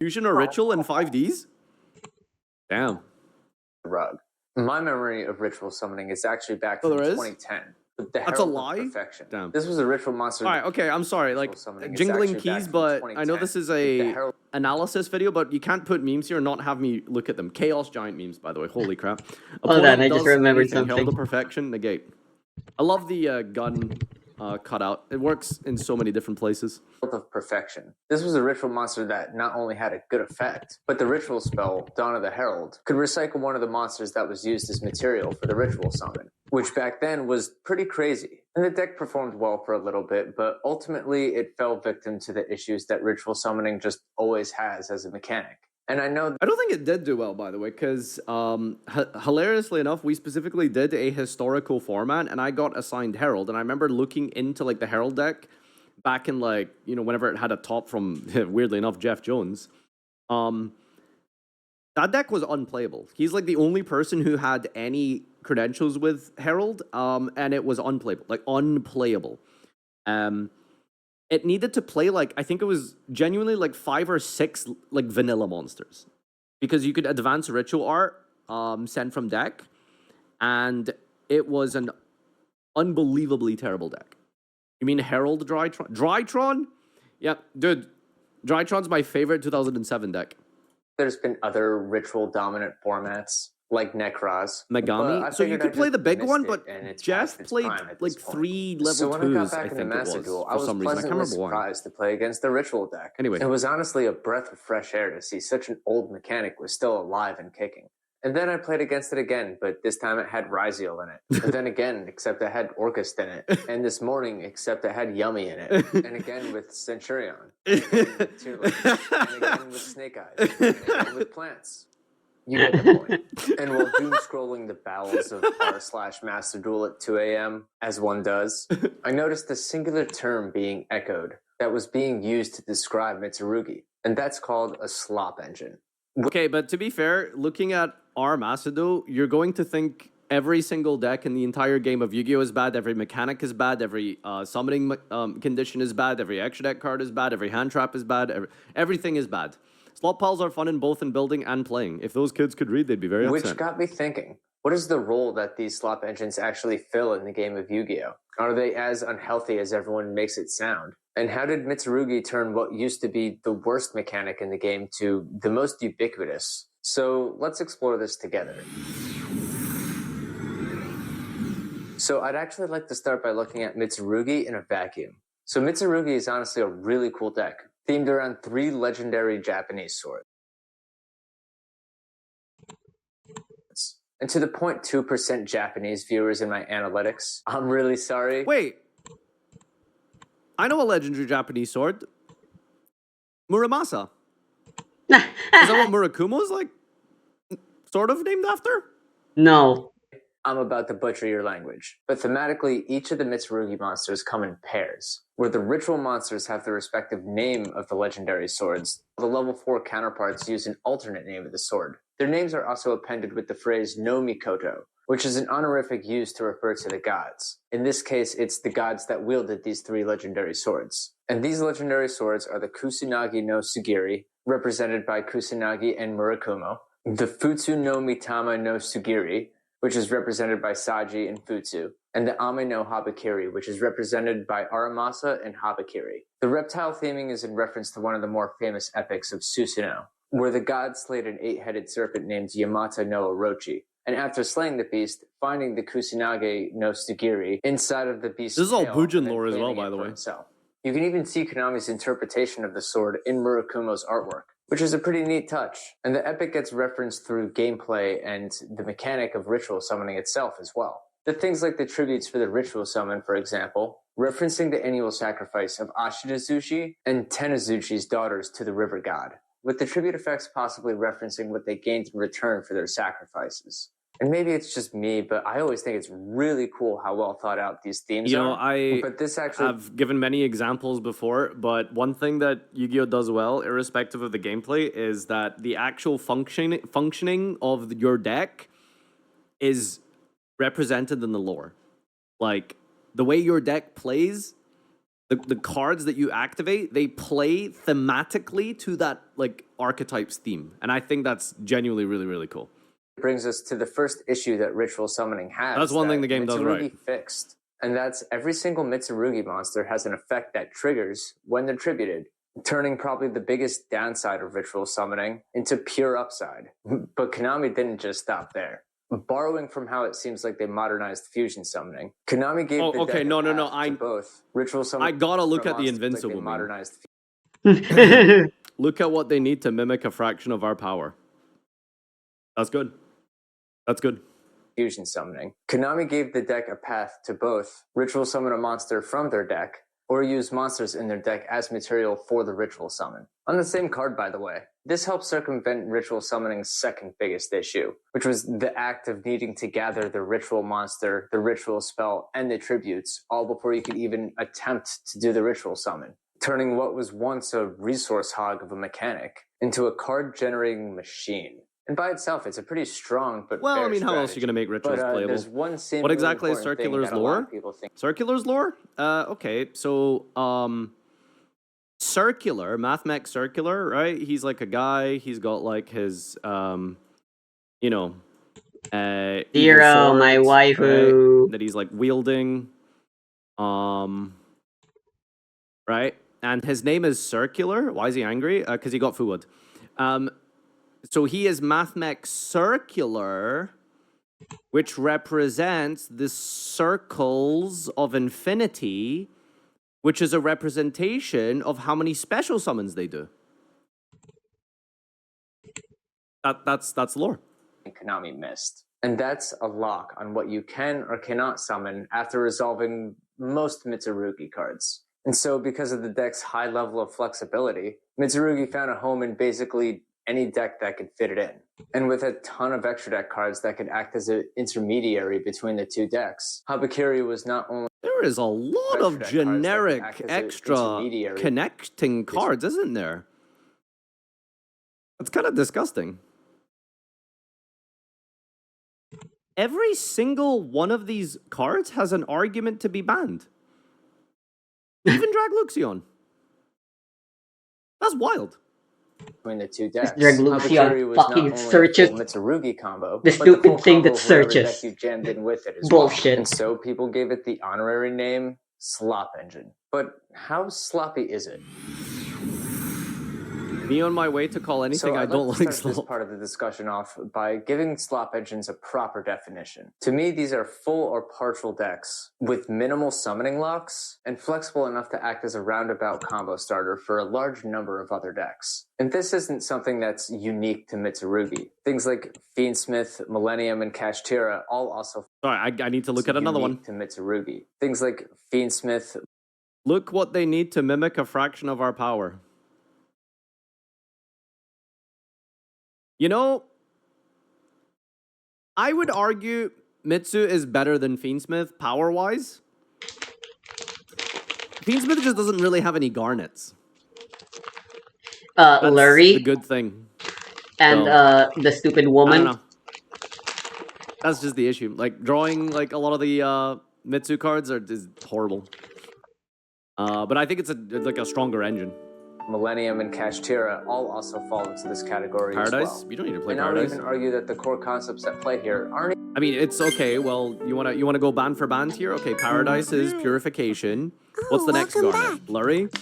Fusion or Ritual in 5Ds? Damn. Rug. My memory of ritual summoning is actually back Oh, from there is? 2010. The That's a Herald of lie? Perfection. Damn. This was a ritual monster. All right, okay, I'm sorry. Like, Summoning is jingling actually back keys, from but I know 2010. this is The a Herald- analysis video, but you can't put memes here and not have me look at them. Chaos Giant memes, by the way. Holy crap. Hold on, I Opponent just does remembered anything. Herald of something. Perfection, negate. I love the gun cutout. It works in so many different places. of Perfection. This was a ritual monster that not only had a good effect, but the ritual spell, Dawn of the Herald, could recycle one of the monsters that was used as material for the ritual summon, which back then was pretty crazy. And the deck performed well for a little bit, but ultimately it fell victim to the issues that ritual summoning just always has as a mechanic. And I know I don't think it did do well, by the way, because hilariously enough, we specifically did a historical format, and I got assigned Herald, and I remember looking into like the Herald deck back in like whenever it had a top from weirdly enough Jeff Jones. That deck was unplayable. He's like the only person who had any credentials with Herald, and it was unplayable, like unplayable. It needed to play like, I think it was genuinely like 5 or 6 like vanilla monsters, because you could advance ritual art, send from deck, and it was an unbelievably terrible deck. You mean Herald Drytron? Drytron? Yeah, dude, Drytron's my favorite 2007 deck. there's been other ritual dominant formats like Necros. Megami. So you could play the big one, but Jeff played like 3 level 2s, So when I got back I in the think it Master was, Duel, I for was some reason. I can't pleasantly remember why. surprised to play against the ritual deck. Anyway. It was honestly a breath of fresh air to see such an old mechanic was still alive and kicking. And then I played against it again, but this time it had Ryziel in it. And then again, except it had Orcust in it. And this morning, except it had Yummy in it. And again with Centurion. And again with Tearless. And again with Snake Eyes. And again with Plants. You get the point. And while doom scrolling the bowels of r/Master Duel at 2 a.m., as one does, I noticed a singular term being echoed that was being used to describe Mitsurugi, and that's called a slop engine. Okay, but to be fair, looking at our Master Duel, you're going to think every single deck in the entire game of Yu-Gi-Oh! Is bad, every mechanic is bad, every summoning condition is bad, every extra deck card is bad, every hand trap is bad, everything is bad. Slot piles are fun in both in building and playing. If those kids could read, they'd be very upset. Which got me thinking, what is the role that these slop engines actually fill in the game of Yu-Gi-Oh? Are they as unhealthy as everyone makes it sound? And how did Mitsurugi turn what used to be the worst mechanic in the game to the most ubiquitous? So let's explore this together. So I'd actually like to start by looking at Mitsurugi in a vacuum. So Mitsurugi is honestly a really cool deck, themed around 3 legendary Japanese swords. And to the 0.2% Japanese viewers in my analytics, I'm really sorry. Wait. I know a legendary Japanese sword. Muramasa. Is that what Murakumo is like? Sort of named after? No. I'm about to butcher your language. But thematically, each of the Mitsurugi monsters come in pairs, where the ritual monsters have the respective name of the legendary swords. The level 4 counterparts use an alternate name of the sword. Their names are also appended with the phrase no Mikoto, which is an honorific used to refer to the gods. In this case, it's the gods that wielded these 3 legendary swords. And these legendary swords are the Kusanagi no Sugiri, represented by Kusanagi and Murakumo, the Futsu no Mitama no Sugiri, which is represented by Saji and Futsu, and the Ame no Habakiri, which is represented by Aramasa and Habakiri. The reptile theming is in reference to one of the more famous epics of Susanoo, where the god slayed an 8-headed serpent named Yamata no Orochi, and after slaying the beast, finding the Kusanagi no Sugiri inside of the beast's This is all tail, Bujin and then lore as well, claiming by it the for way. himself. You can even see Konami's interpretation of the sword in Murakumo's artwork, which is a pretty neat touch. And the epic gets referenced through gameplay and the mechanic of ritual summoning itself as well. The things like the tributes for the ritual summon, for example, referencing the annual sacrifice of Ashidazushi and Tenazuchi's daughters to the river god, with the tribute effects possibly referencing what they gained in return for their sacrifices. And maybe it's just me, but I always think it's really cool how well thought out these themes are. But this actually, I've given many examples before, but one thing that Yu-Gi-Oh does well, irrespective of the gameplay, is that the actual functioning of your deck is represented in the lore. Like, the way your deck plays the cards that you activate, they play thematically to that like archetype's theme, and I think that's genuinely really, really cool. Brings us to the first issue that ritual summoning has. That's one thing the game does right. Fixed, and that's every single Mitsurugi monster has an effect that triggers when they're tributed, turning probably the biggest downside of ritual summoning into pure upside. But Konami didn't just stop there. Borrowing from how it seems like they modernized fusion summoning, Konami gave the deck to both ritual summoning. I gotta look at the Invincible like modernized. Look at what they need to mimic a fraction of our power. That's good. That's good. Fusion summoning. Konami gave the deck a path to both ritual summon a monster from their deck or use monsters in their deck as material for the ritual summon. On the same card, by the way. This helps circumvent ritual summoning's second biggest issue, which was the act of needing to gather the ritual monster, the ritual spell, and the tributes, all before you could even attempt to do the ritual summon, turning what was once a resource hog of a mechanic into a card-generating machine. And by itself, it's a pretty strong but well, fair I mean, how strategy. else are you going to make rituals playable? There's one what exactly is Circular's lore? Circular's lore? Okay, so Circular, Mathmech Circular, right? He's like a guy. He's got like his, you know, Zero, my waifu, right? That he's like wielding, right? And his name is Circular. Why is he angry? Because he got food. So he is Mathmech Circular, which represents the circles of infinity, which is a representation of how many special summons they do. That's lore. Konami missed. And that's a lock on what you can or cannot summon after resolving most Mitsurugi cards. And so because of the deck's high level of flexibility, Mitsurugi found a home in basically any deck that could fit it in. And with a ton of extra deck cards that could act as an intermediary between the two decks, Habakiri was not only... There is a lot of generic extra connecting cards, isn't there? That's kind of disgusting. Every single one of these cards has an argument to be banned. Even Dragluxion. That's wild. Between the two decks, Dragluxion fucking searches Mitsurugi combo, the stupid thing that searches. You jammed in with it as bullshit. Well. And so people gave it the honorary name Slop Engine. But how sloppy is it? Me on my way to call anything I don't like slop. This part of the discussion off by giving slop engines a proper definition. To me, these are full or partial decks with minimal summoning locks and flexible enough to act as a roundabout combo starter for a large number of other decks. And this isn't something that's unique to Mitsurugi. Things like Fiendsmith, Millennium, and Kashtira all also. Sorry, I need to look at another one. To Mitsurugi. Things like Fiendsmith. Look what they need to mimic a fraction of our power. You know, I would argue Mitsu is better than Fiendsmith power-wise. Fiendsmith just doesn't really have any garnets. That's Lurie. The good thing. And the stupid woman. I don't know. That's just the issue. Like, drawing like a lot of the Mitsu cards is horrible. But I think it's like a stronger engine. Millennium and Kashtira all also fall into this category Paradise? as well. You don't need to play and Paradise. I would even argue that the core concepts at play here aren't... I mean, it's okay. Well, you wanna go band for band here? Okay, Paradise is Purification. What's the next garnet? Lurie?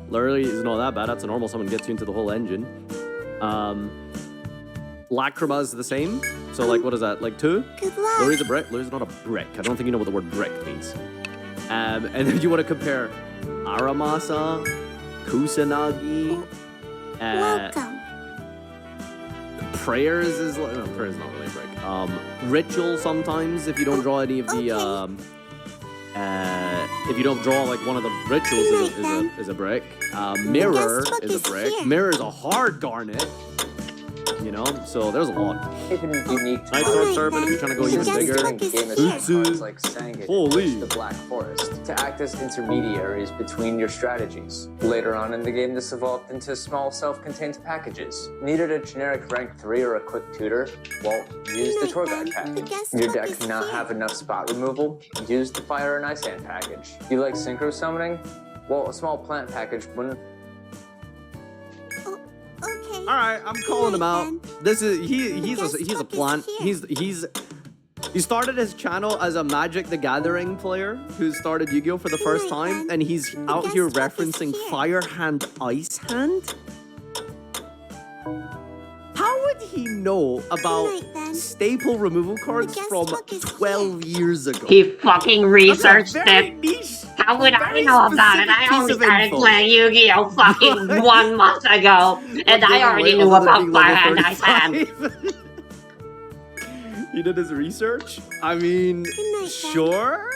Lurie is not that bad. That's a normal summon, gets you into the whole engine. Lacrima is the same. So, like, what is that? Like 2? Lurie's a brick. Lurie's not a brick. I don't think you know what the word brick means. And then you want to compare Aramasa, Kusanagi. Welcome. Prayers is like... No, Prayers is not really a brick. Ritual sometimes, if you don't draw any of the... if you don't draw like one of the rituals is a brick. Mirror is a brick. Mirror is a hard garnet. You know, so there's a lot. Even unique to Night Sword Serpent if you're trying to go even bigger. Cards like Sangin, Holy. the Black Forest, to act as intermediaries between your strategies. Later on in the game, this evolved into small self-contained packages. Needed a generic rank 3 or a quick tutor? Well, use the tour guide package. Your deck cannot have enough spot removal? Use the Fire and Ice Hand package. You like synchro summoning? Well, a small plant package wouldn't. Okay. All right, I'm calling him out. This is he's a plant. He started his channel as a Magic the Gathering player who started Yu-Gi-Oh for the first time, and he's out here referencing Fire Hand, Ice Hand. How would he know about staple removal cards from 12 years ago? He fucking researched That's a very it. niche, How would I very know about it? specific I piece only of started info. playing Yu-Gi-Oh fucking 1 month ago, and I already knew about Fire Hand Ice Hand. He did his research. I mean, sure,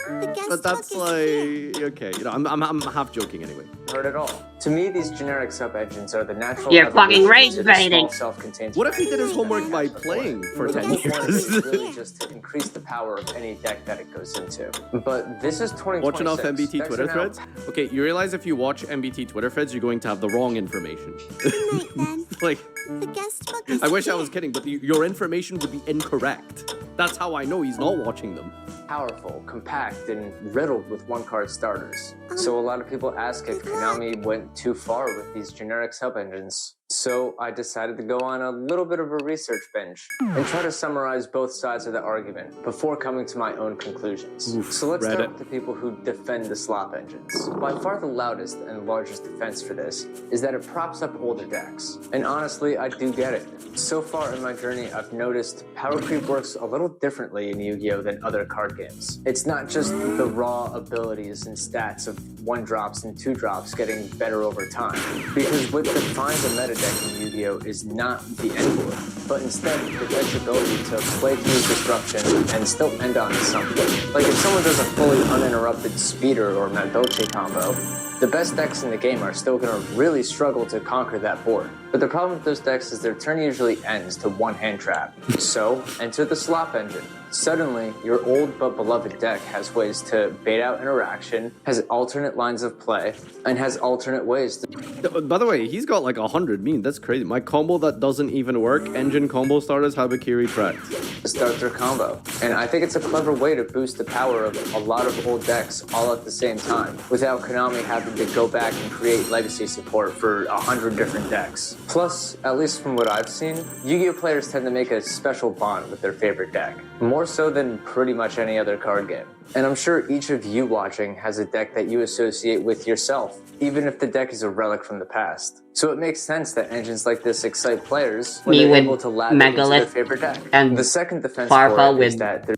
but that's like okay. You know, I'm half joking anyway. Hurt at all. To me, these generic sub-engines are the natural. You're fucking evolution to the rage-baiting. small self-contained What if he did his packages homework that by we have playing for The 10 whole point is years? really just to increase the power of any deck that it goes into. But this is 2026. Watch enough MBT Decks Twitter are now- threads? Okay, you realize if you watch MBT Twitter threads, you're going to have the wrong information. Good night, then. Like, The guest book is I wish I here. was kidding, but your information would be incorrect. That's how I know he's not watching them. Powerful, compact, and riddled with one-card starters. So a lot of people ask if Konami went too far with these generic sub-engines. So I decided to go on a little bit of a research binge and try to summarize both sides of the argument before coming to my own conclusions. Oof, So let's Reddit. start with the people who defend the slop engines. By far the loudest and largest defense for this is that it props up older decks. And honestly, I do get it. So far in my journey, I've noticed power creep works a little differently in Yu-Gi-Oh! Than other card games. It's not just the raw abilities and stats of 1-drops and 2-drops getting better over time. Because what defines a meta deck in Yu-Gi-Oh! Is not the end board, but instead the deck's ability to play through disruption and still end on something. Like if someone does a fully uninterrupted speeder or Mandoche combo, the best decks in the game are still going to really struggle to conquer that board. But the problem with those decks is their turn usually ends to one-hand trap. So, enter the slop engine. Suddenly, your old but beloved deck has ways to bait out interaction, has alternate lines of play, and has alternate ways to... By the way, he's got like 100 mean. That's crazy. My combo that doesn't even work, engine combo starters, Habakiri tracked. start their combo. And I think it's a clever way to boost the power of a lot of old decks all at the same time, without Konami having to go back and create legacy support for 100 different decks. Plus, at least from what I've seen, Yu-Gi-Oh! Players tend to make a special bond with their favorite deck, more so than pretty much any other card game. And I'm sure each of you watching has a deck that you associate with yourself, even if the deck is a relic from the past. So it makes sense that engines like this excite players when they're able to latch into their favorite deck. And the second defense Farfall for it is with that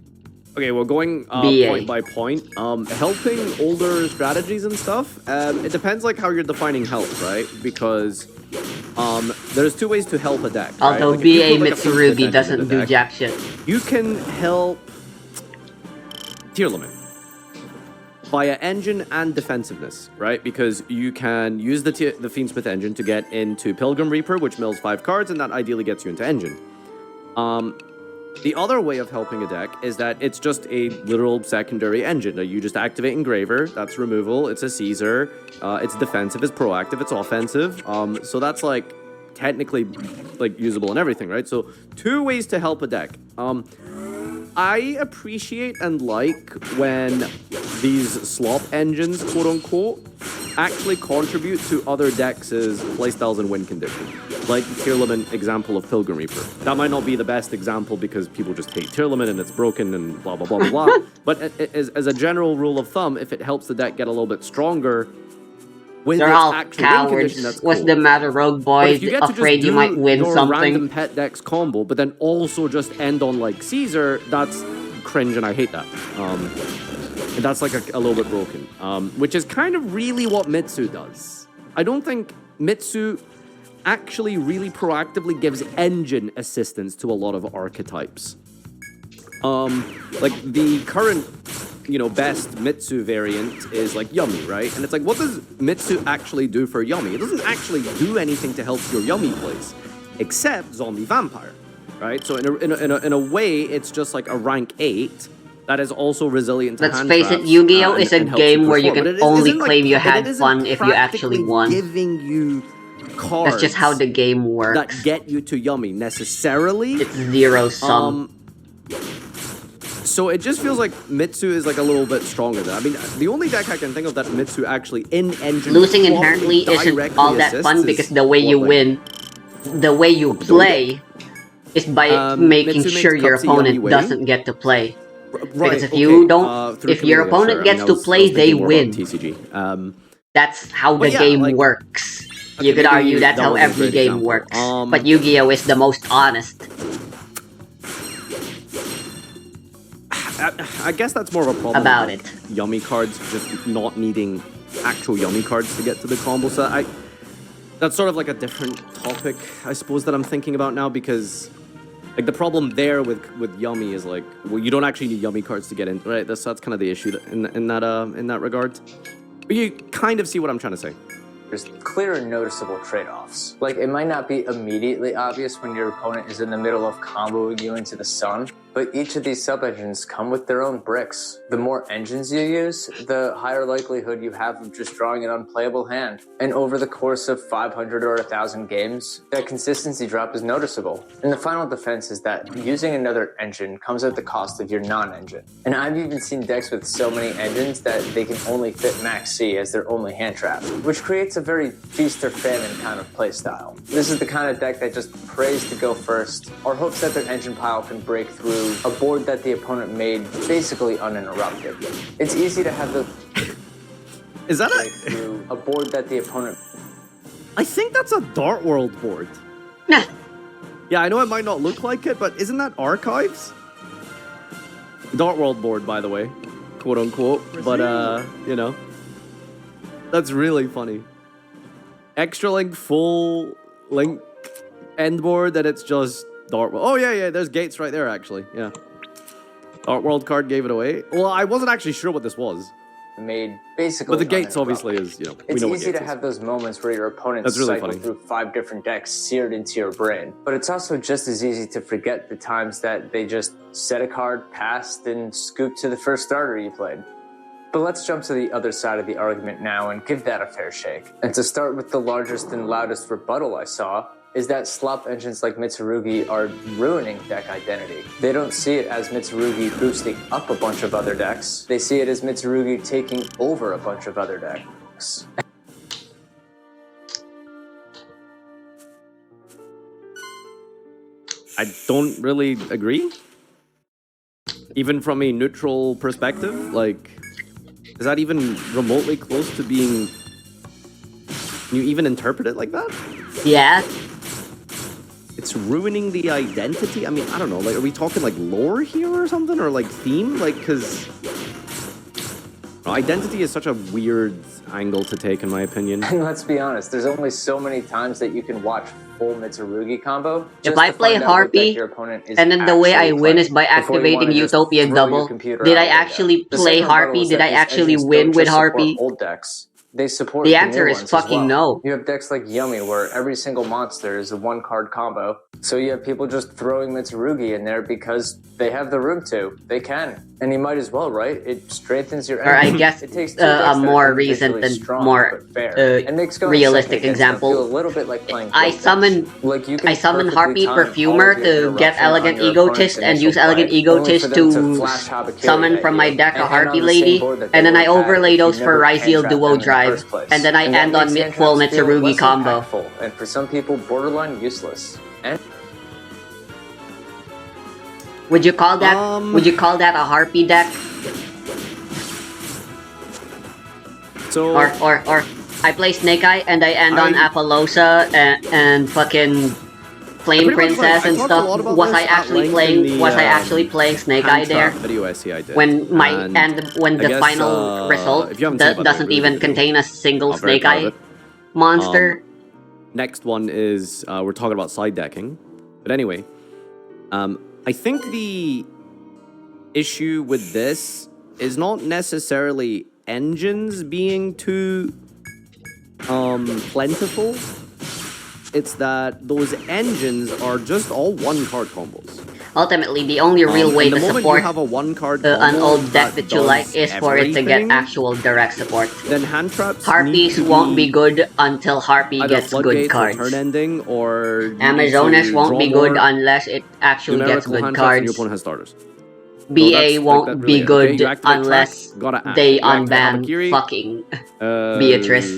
Okay, well, going BA. point by point, helping older strategies and stuff, it depends like how you're defining help, right? Because there's two ways to help a deck, right? although Like, if you BA put, like, a Phoenix Mitsurugi Defense into doesn't the do deck, jack shit. you can help tier limit via engine and defensiveness, right? Because you can use the Fiendsmith engine to get into Pilgrim Reaper, which mills 5 cards, and that ideally gets you into engine. The other way of helping a deck is that it's just a literal secondary engine. You just activate Engraver, that's removal, it's a Caesar, it's defensive, it's proactive, it's offensive. So that's like technically like usable and everything, right? So 2 ways to help a deck. I appreciate and like when these slop engines, quote unquote, actually contribute to other decks' playstyles and win condition. Like the tier limit example of Pilgrim Reaper. That might not be the best example because people just hate tier limit and it's broken and blah, blah, blah, blah, blah. But as a general rule of thumb, if it helps the deck get a little bit stronger, with They're its all actual win cowards. condition, that's What's cool. the matter, rogue But boys? if you get to just Afraid you do might win your something? random pet decks combo, but then also just end on like Caesar, that's cringe and I hate that. And that's like a little bit broken, which is kind of really what Mitsu does. I don't think Mitsu actually really proactively gives engine assistance to a lot of archetypes. Like the current, best Mitsu variant is like Yummy, right? And it's like, what does Mitsu actually do for Yummy? It doesn't actually do anything to help your Yummy plays. except zombie vampire, right? So in a way, it's just like a rank 8 that is also resilient to Let's hand face it, traps, Yu-Gi-Oh is a and helps game where push you forward. can But it only isn't, claim you but it had isn't fun if you actually practically won. giving you cards That's just how the game works. that get you to Yummy necessarily. It's zero sum. So it just feels like Mitsu is like a little bit stronger than. I mean, the only deck I can think of that Mitsu actually in engine Losing inherently isn't all that fun because the way you win, the way you play, is by making Mitsu sure makes your Cupsy Yummy opponent way. doesn't get to play. Right. Because if you don't, through if your Camila, opponent sure. gets I to was play, they thinking more about win. TCG. That's how the But yeah, game like- works. Okay, You could maybe argue that's that how wasn't a every great game example. works. But Yu-Gi-Oh is the most honest. I guess that's more of a problem About with it. Yummy cards just not needing actual Yummy cards to get to the combo set. That's sort of like a different topic, I suppose, that I'm thinking about now, because like the problem there with Yummy is like, well, you don't actually need Yummy cards to get in, right? That's kind of the issue in that regard. But you kind of see what I'm trying to say. There's clear and noticeable trade-offs. Like, it might not be immediately obvious when your opponent is in the middle of comboing you into the sun, but each of these sub-engines come with their own bricks. The more engines you use, the higher likelihood you have of just drawing an unplayable hand. And over the course of 500 or 1,000 games, that consistency drop is noticeable. And the final defense is that using another engine comes at the cost of your non-engine. And I've even seen decks with so many engines that they can only fit Max C as their only hand trap, which creates a very feast or famine kind of playstyle. This is the kind of deck that just prays to go first, or hopes that their engine pile can break through a board that the opponent made basically uninterrupted. It's easy to have the Is that break through a board that the opponent. I think that's a Dart World board. Nah. Yeah, I know it might not look like it, but isn't that Archives? Dart World board, by the way, quote unquote. But you know, that's really funny. Extra link, full link, end board, that it's just Dart World. Oh yeah, there's Gates right there actually. Yeah, Dart World card gave it away. Well, I wasn't actually sure what this was. Made basically. But the Gates uninterrupted. obviously is, you know, we It's know what easy Gates to is. have those moments where your opponent That's really cycle funny. through 5 different decks seared into your brain. But it's also just as easy to forget the times that they just set a card, passed, and scooped to the first starter you played. But let's jump to the other side of the argument now and give that a fair shake. And to start with the largest and loudest rebuttal I saw, is that slop engines like Mitsurugi are ruining deck identity. They don't see it as Mitsurugi boosting up a bunch of other decks. They see it as Mitsurugi taking over a bunch of other decks. I don't really agree. Even from a neutral perspective, like, is that even remotely close to being... Can you even interpret it like that? Yeah. It's ruining the identity? I mean, I don't know, like, are we talking, like, lore here or something? Or, like, theme? Like, because... Identity is such a weird angle to take, in my opinion. And let's be honest, there's only so many times that you can watch full Mitsurugi combo. If just I to play find out what Harpy, deck your opponent is and then the way I actually win is playing by before you wanna activating just Utopia throw your Double. computer Did out I the window. actually The play second rebuttal Harpy? is Did that I these actually engines win don't with just support Harpy? old decks. They support The new answer is ones as fucking well. no. You have decks like Yummy where every single monster is a 1-card combo. So you have people just throwing Mitsurugi in there because they have the room to. They can. And you might as well, right? It strengthens your Or I engine. guess It takes two decks a that are more individually recent and strong, more but fair, and makes going realistic second against them example. feel a little bit like playing I Guild summon Wars. Like you can I summon perfectly Harpy time Perfumer all of your to get interruption on Elegant your opponent's Egotist and initial use Elegant play, only for Egotist them to flash Habakiri summon at from you my deck a and Harpy on the same Lady, board that they and then I would've had overlay if those you for never Ryzeal hand-trapped Duo them in the Drive, first place. and then I And that end on makes full hand-traps feel Mitsurugi less combo. impactful, and for some people, borderline useless. And Would you call that a Harpy deck? So... Or I play Snake Eye and I end on Apollosa and fucking Flame pretty much, Princess I and talked a stuff. lot about Was this I at actually length playing? in the, Was I actually playing Snake Eye hand there? trap video essay I did. When my And when I the guess, final result if you haven't seen it, by the way, doesn't really even good video. contain a single I'm very Snake proud of Eye it. monster. Next one is we're talking about side decking, but anyway, I think the issue with this is not necessarily engines being too plentiful. it's that those engines are just all one-card combos. Ultimately, the only real way and to the moment support you have a one-card an combo old deck that you like does is for it to get everything, actual direct support. then hand traps Harpies need to won't be good until Harpy either gets good floodgates or cards. turn ending, or you need Amazonas to won't draw be good more unless it actually gets numerical good hand traps and your cards. opponent has starters. BA won't be good You activate unless track, gotta ash they it. You activate unban Habakiri, fucking Beatrice.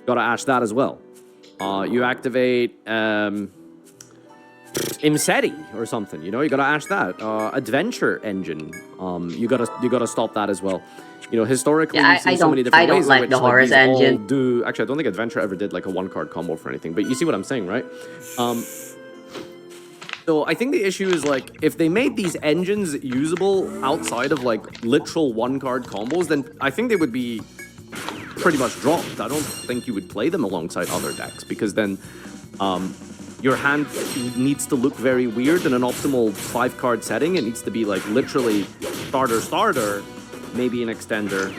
gotta ash that as well. You activate Imseti or something, you know, you gotta ash that. Adventure Engine, you gotta stop that as well. You know, historically, Yeah, we've seen so many different ways in which the Horus these all engine. do. Actually, I don't think Adventure ever did like a one-card combo for anything, but you see what I'm saying, right? So I think the issue is like, if they made these engines usable outside of like literal one-card combos, then I think they would be pretty much dropped. I don't think you would play them alongside other decks, because then your hand needs to look very weird in an optimal 5-card setting. It needs to be like literally starter, maybe an extender,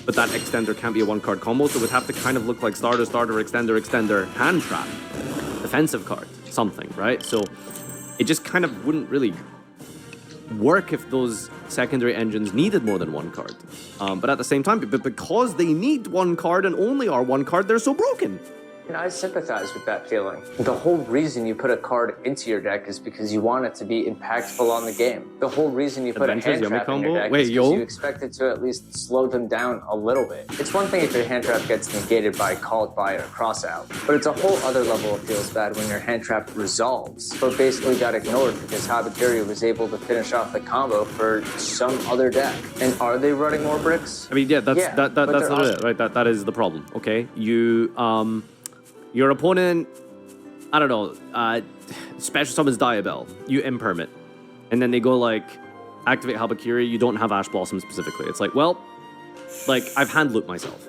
but that extender can't be a one-card combo, so it would have to kind of look like starter, extender, hand trap, defensive card, something, right? So it just kind of wouldn't really work if those secondary engines needed more than one card. But at the same time, but because they need one card and only are one card, they're so broken. And I sympathize with that feeling. The whole reason you put a card into your deck is because you want it to be impactful on the game. The whole reason you put a hand trap in your deck is because you expect it to at least slow them down a little bit. It's one thing if your hand trap gets negated by called by or cross out, but it's a whole other level of feels bad when your hand trap resolves, but basically got ignored because Habakiri was able to finish off the combo for some other deck. And are they running more bricks? I mean, yeah, that's literally it, right? That is the problem. Okay, your opponent, I don't know, special summons Diabell, you imperm it, and then they go like, activate Habakiri, you don't have Ash Blossom specifically. It's like, well, like, I've hand looped myself.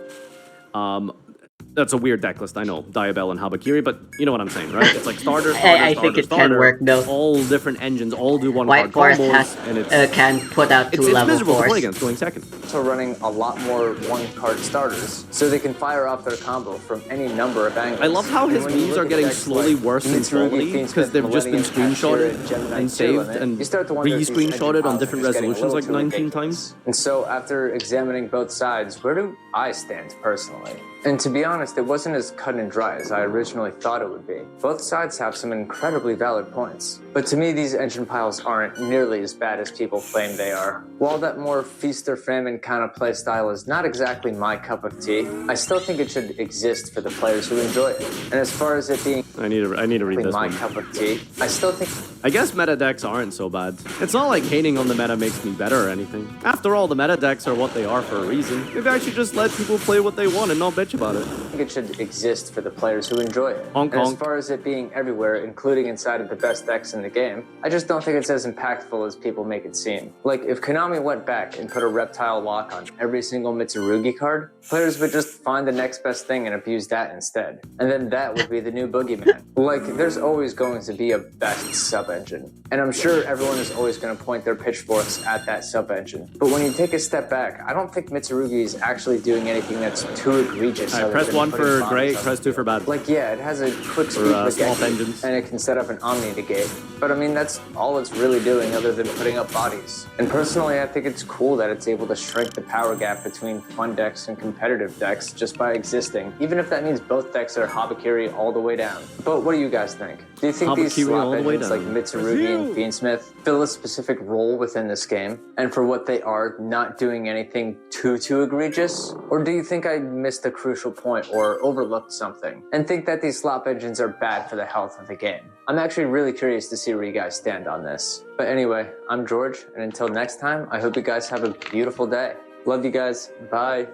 That's a weird deck list, I know, Diabell and Habakiri, but you know what I'm saying, right? It's like starter, I think it can work though. All different engines, all do one White card Forest combos, and it's can put out two it's level miserable to play 4s. against going second. So running a lot more one-card starters, so they can fire off their combo from any number of angles. I love how his And when you memes look are at getting decks slowly like worse and Mitsurugi, slowly Fiends, because they've just been Millennium, screenshotted Pashira, Gemini and 2 saved limit, and you start to wonder if these engine re-screenshotted on piles are different just getting a resolutions little like too 19 ridiculous. times. And so after examining both sides, where do I stand personally? And to be honest, it wasn't as cut and dry as I originally thought it would be. Both sides have some incredibly valid points. But to me, these engine piles aren't nearly as bad as people claim they are. While that more feast or famine kind of playstyle is not exactly my cup of tea, I still think it should exist for the players who enjoy it. And as far as it being I need to read this my one. cup of tea, I still think I guess meta decks aren't so bad. It's not like hating on the meta makes me better or anything. After all, the meta decks are what they are for a reason. Maybe I should just let people play what they want and not bitch about it. it should exist for the players who enjoy it. Honk, and as honk. far as it being everywhere, including inside of the best decks in the game, I just don't think it's as impactful as people make it seem. Like, if Konami went back and put a reptile lock on every single Mitsurugi card, players would just find the next best thing and abuse that instead. And then that would be the new boogeyman. Like, there's always going to be a best sub-engine. And I'm sure everyone is always going to point their pitchforks at that sub-engine. But when you take a step back, I don't think Mitsurugi is actually doing anything that's too egregious. Alright, press 1 for great, press 2 for bad. Like, yeah, it has a quick speed swamp engines. and it can set up an Omni negate. But I mean, that's all it's really doing other than putting up bodies. And personally, I think it's cool that it's able to shrink the power gap between fun decks and competitive decks just by existing, even if that means both decks are Habakiri all the way down. But what do you guys think? Do you think these Habakiri all slot the way engines like down. Mitsurugi and Fiendsmith fill a specific role within this game? And for what they are, not doing anything too egregious? Or do you think I missed a crucial point or overlooked something and think that these slop engines are bad for the health of the game? I'm actually really curious to see where you guys stand on this. But anyway, I'm George, and until next time, I hope you guys have a beautiful day. Love you guys. Bye.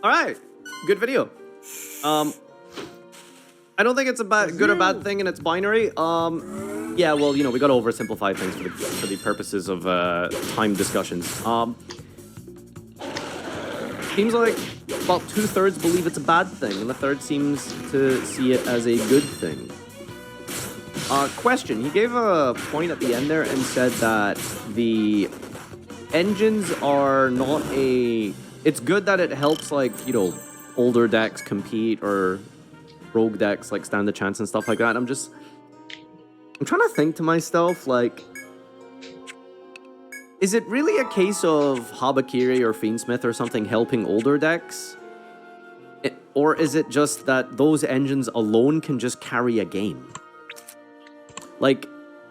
Alright, good video. I don't think it's a good or bad thing, and it's binary. Yeah, well, you know, we gotta oversimplify things for the purposes of time discussions. Seems like about 2/3 believe it's a bad thing, and a third seems to see it as a good thing. Question: he gave a point at the end there and said that the engines are not a. It's good that it helps, like, you know, older decks compete or rogue decks like stand a chance and stuff like that. I'm trying to think to myself, like, is it really a case of Habakiri or Fiendsmith or something helping older decks? Or is it just that those engines alone can just carry a game? Like,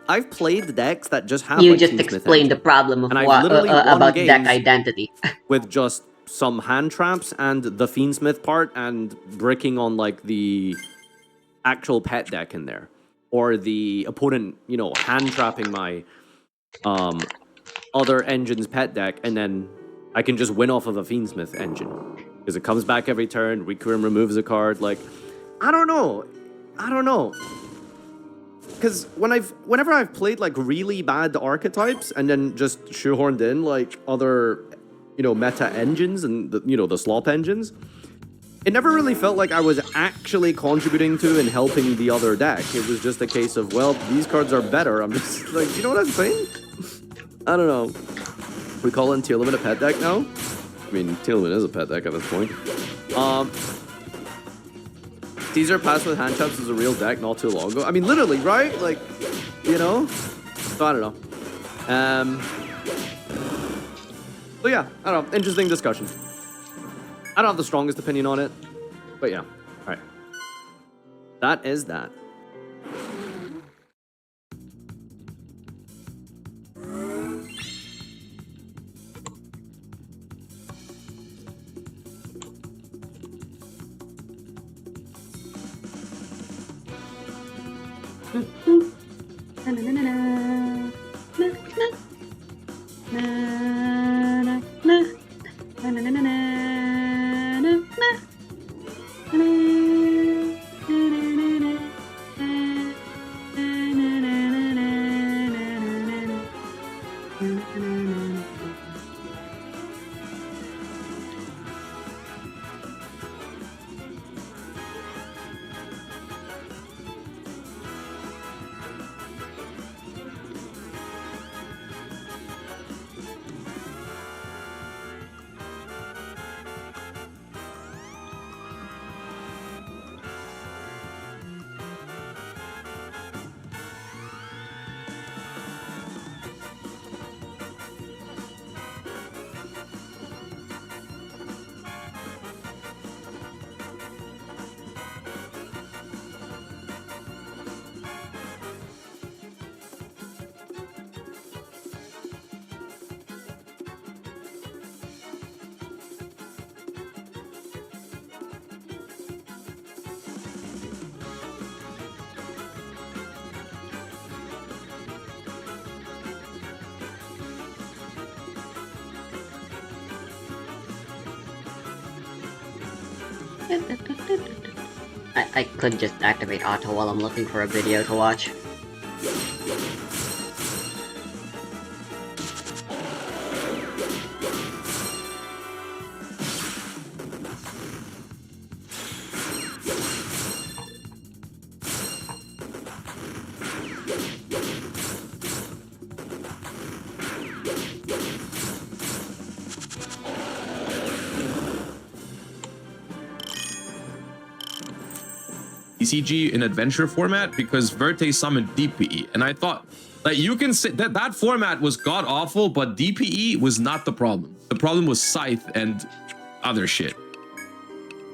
I've played decks that just have You like just Fiendsmith explained the engine, problem of and I've literally won about deck games identity. with just some hand traps and the Fiendsmith part and bricking on like the actual pet deck in there. Or the opponent, you know, hand trapping my other engine's pet deck, and then I can just win off of a Fiendsmith engine. Because it comes back every turn, Requiem removes a card, like, I don't know. Because whenever I've played like really bad archetypes and then just shoehorned in like other, you know, meta engines and the, you know, the slop engines, it never really felt like I was actually contributing to and helping the other deck. It was just a case of, well, these cards are better. I'm just like, you know what I'm saying? I don't know. We call in Tearlament a pet deck now? I mean, Tearlament is a pet deck at this point. Caesar Pass with hand traps was a real deck not too long ago. I mean, literally, right? Like, you know? So I don't know. So yeah, I don't know. Interesting discussion. I don't have the strongest opinion on it, but yeah. All right. That is that. I could just activate auto while I'm looking for a video to watch. TCG in adventure format because Verte summoned DPE, and I thought that you can say that that format was god awful, but DPE was not the problem. The problem was Scythe and other shit.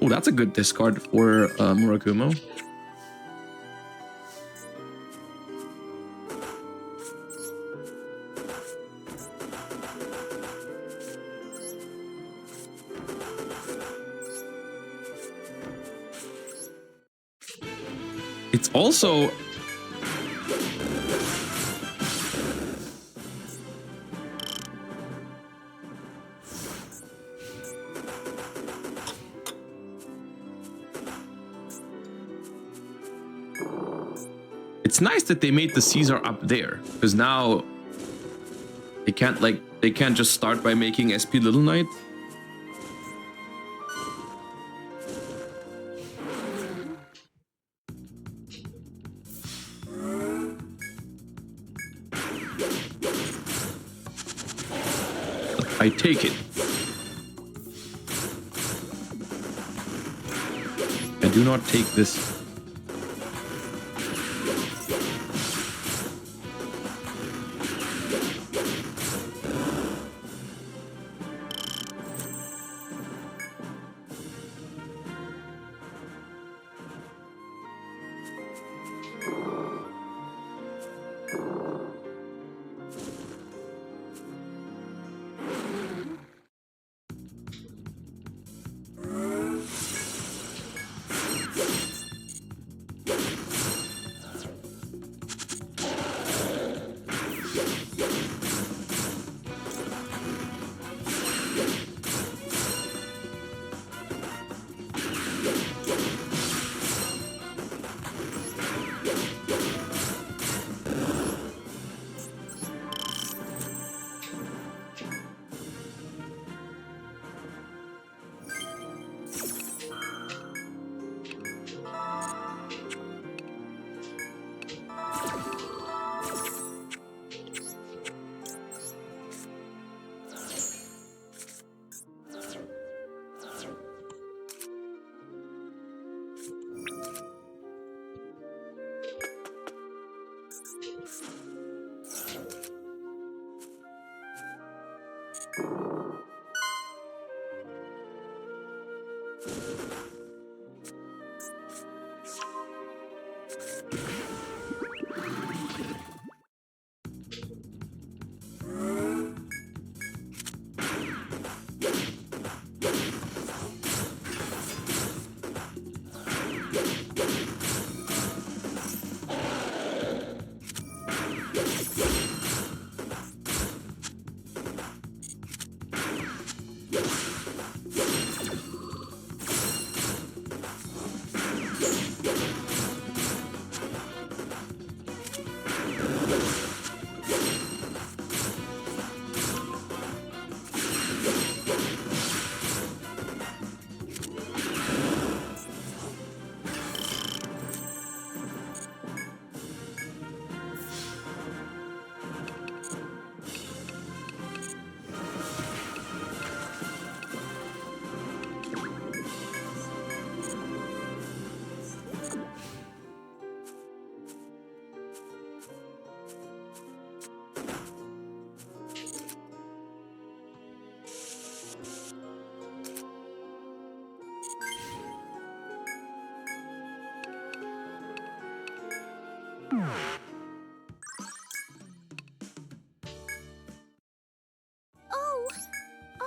Oh, that's a good discard for Murakumo. It's also it's nice that they made the Caesar up there, because now they can't just start by making SP Little Knight. I take it. do not take this.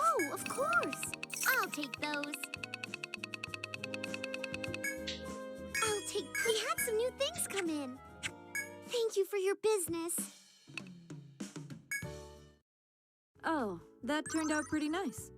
Oh, of course. I'll take those. We had some new things come in. Thank you for your business. Oh, that turned out pretty nice.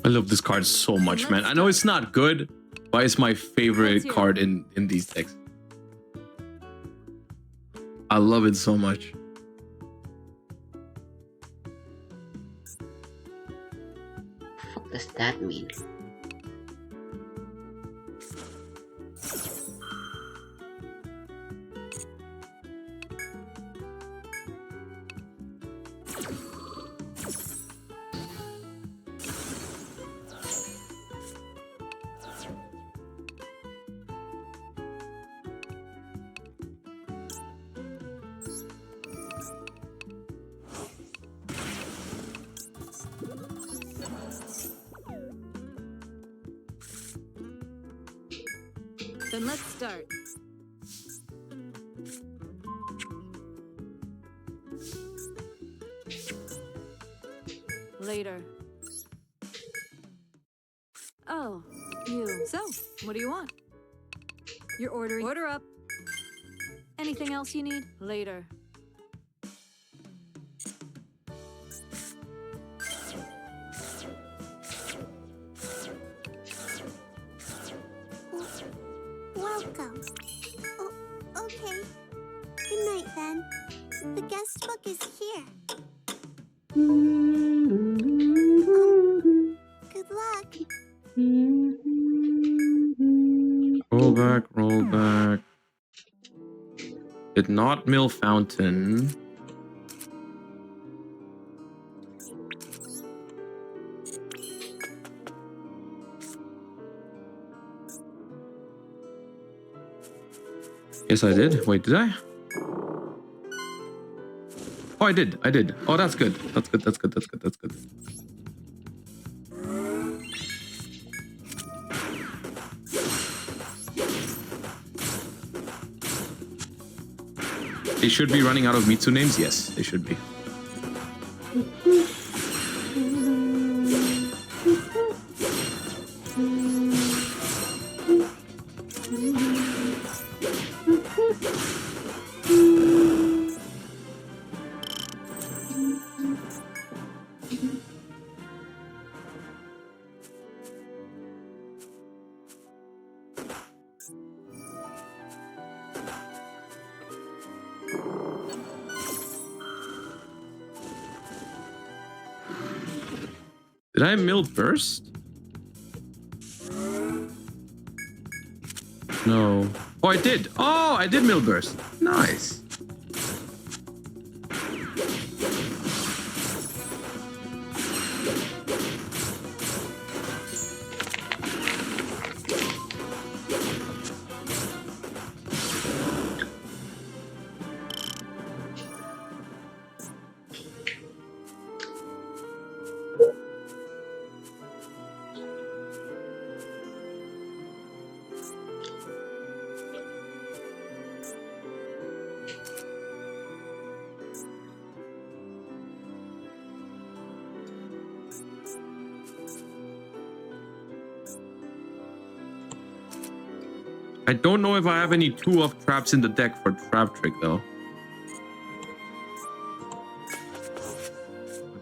I love this card so much, man. I know it's not good, but it's my favorite card in these decks. I love it so much. What does that mean? Then let's start. Later. Oh, you. So, what do you want? You're ordering. Order up. Anything else you need? Later. Welcome. Oh, okay. Good night, then. The guest book is here. Good luck. Roll back, roll back. Did not mill fountain. Yes, I did. Wait, did I? Oh, I did. I did. Oh, that's good. That's good. That's good. That's good. That's good. They should be running out of Mitsu names? Yes, they should be. Did I mill burst? No. Oh, I did. Oh, I did mill burst. Nice. I don't know if I have any 2-off traps in the deck for trap trick though.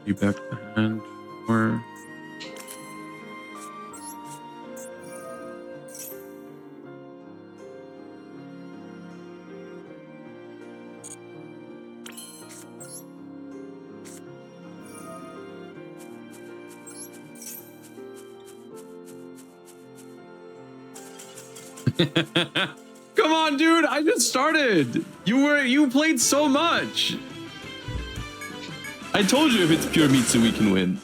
Be back to hand or come on, dude! I just started. You played so much. I told you if it's pure Mitsu, we can win.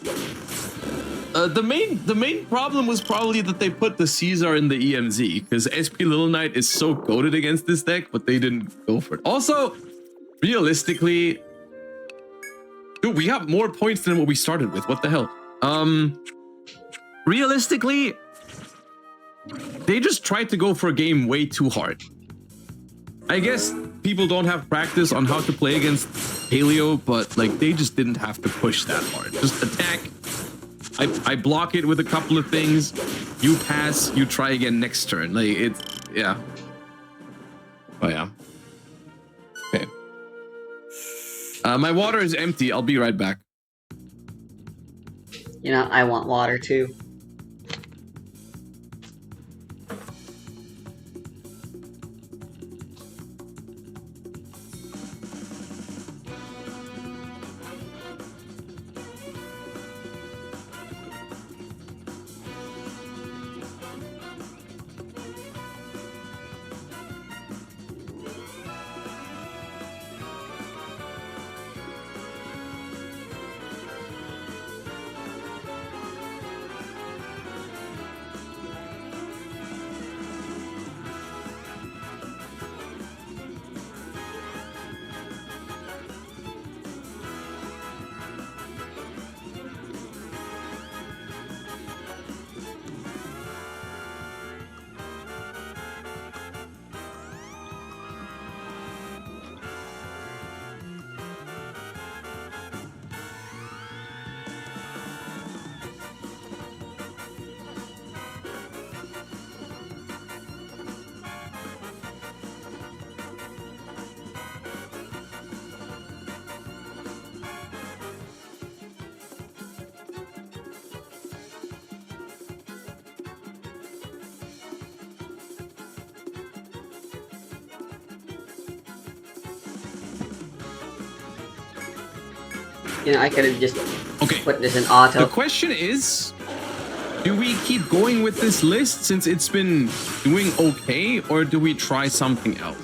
The main problem was probably that they put the Caesar in the EMZ because SP Little Knight is so goated against this deck, but they didn't go for it. Also, realistically, dude, we have more points than what we started with. What the hell? Realistically, they just tried to go for a game way too hard. I guess people don't have practice on how to play against Paleo, but like they just didn't have to push that hard. Just attack. I block it with a couple of things. You pass, you try again next turn. Like it's yeah. Oh yeah. Okay. My water is empty. I'll be right back. You know, I want water too. You know, I could have just Okay. put this in auto. The question is, do we keep going with this list since it's been doing okay, or do we try something else?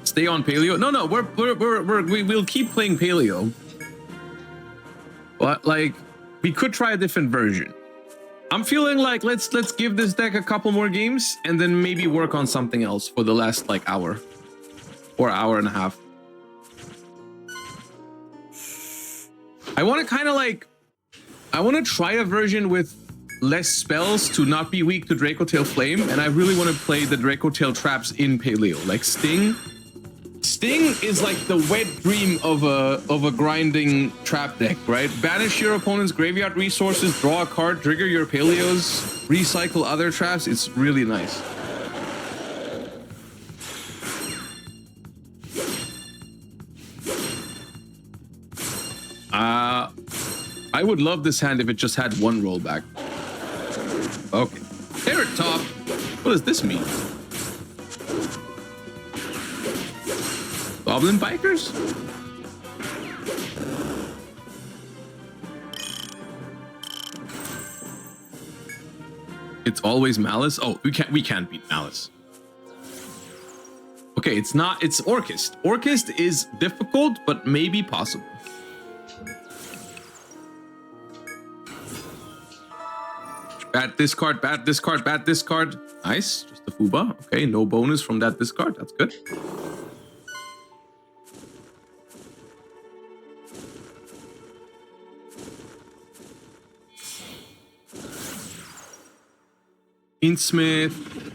Stay on paleo? No, we'll keep playing paleo. But like, we could try a different version. I'm feeling like let's give this deck a couple more games and then maybe work on something else for the last like hour or hour and a half. I want to kind of like, I want to try a version with less spells to not be weak to Dracotail Flame, and I really want to play the Dracotail traps in paleo, like Sting. Sting is like the wet dream of a grinding trap deck, right? Banish your opponent's graveyard resources, draw a card, trigger your paleos, recycle other traps. It's really nice. I would love this hand if it just had one rollback. Okay. Carrot Top. What does this mean? Goblin Bikers? It's always Malice. Oh, we can't beat Malice. Okay, it's not, it's Orchist. Orchist is difficult, but maybe possible. Bad discard, bad discard, bad discard. Nice, just a Fuba. Okay, no bonus from that discard. That's good. Fiendsmith.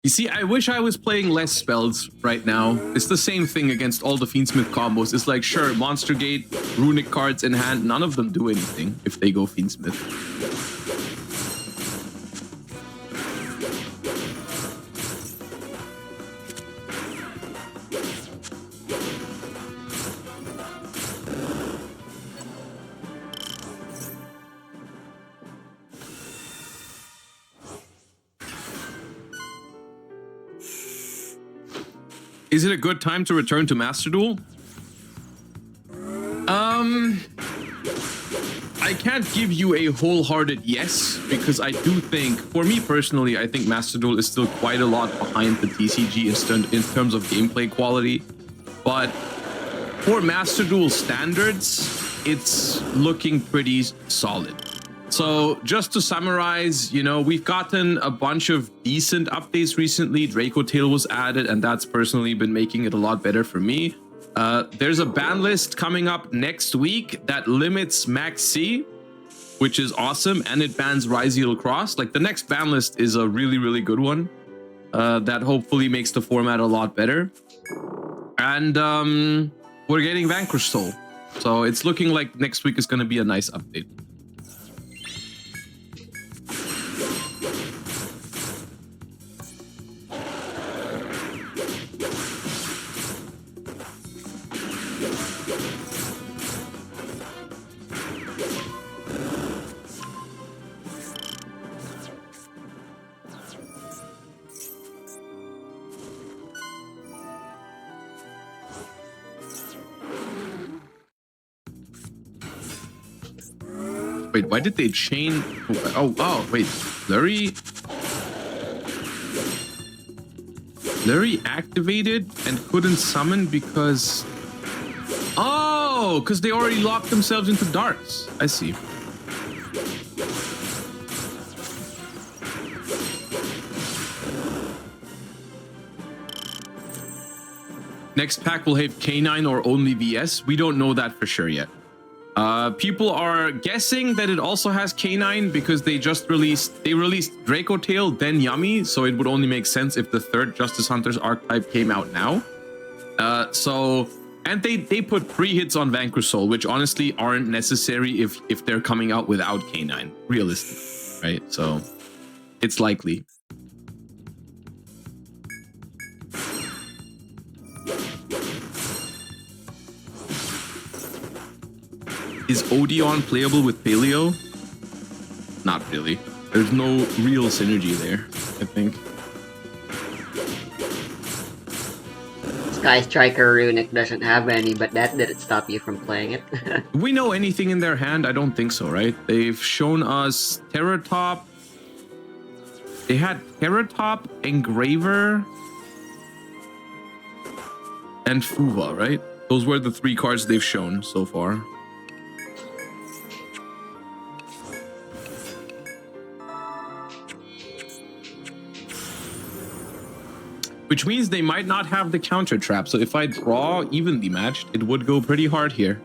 You see, I wish I was playing less spells right now. It's the same thing against all the Fiendsmith combos. It's like, sure, Monster Gate, Runic cards in hand, none of them do anything if they go Fiendsmith. Is it a good time to return to Master Duel? I can't give you a wholehearted yes, because I do think, for me personally, I think Master Duel is still quite a lot behind the TCG in terms of gameplay quality. But for Master Duel standards, it's looking pretty solid. So just to summarize, you know, we've gotten a bunch of decent updates recently. Dracotail was added, and that's personally been making it a lot better for me. There's a ban list coming up next week that limits Max C, which is awesome, and it bans Ryziel Cross. Like, the next ban list is a really, really good one that hopefully makes the format a lot better. And we're getting Vanquish Soul. So it's looking like next week is going to be a nice update. Wait, why did they chain? Oh, wait. Flurry activated and couldn't summon because... Oh, because they already locked themselves into darts. I see. Next pack will have K9 or only VS. We don't know that for sure yet. People are guessing that it also has K9 because they released Dracotail, then Yummy, so it would only make sense if the third Justice Hunters archetype came out now. And they put 3 hits on Vanquish Soul, which honestly aren't necessary if they're coming out without K9, realistically, right? So it's likely. Is Odeon playable with Paleo? Not really. There's no real synergy there. I think. Sky Striker Runic doesn't have any, but that didn't stop you from playing it. Do we know anything in their hand? I don't think so, right? They've shown us Terratop. They had Terratop, Engraver, and Fuva, right? Those were the 3 cards they've shown so far. Which means they might not have the counter trap. So if I draw evenly matched, it would go pretty hard here.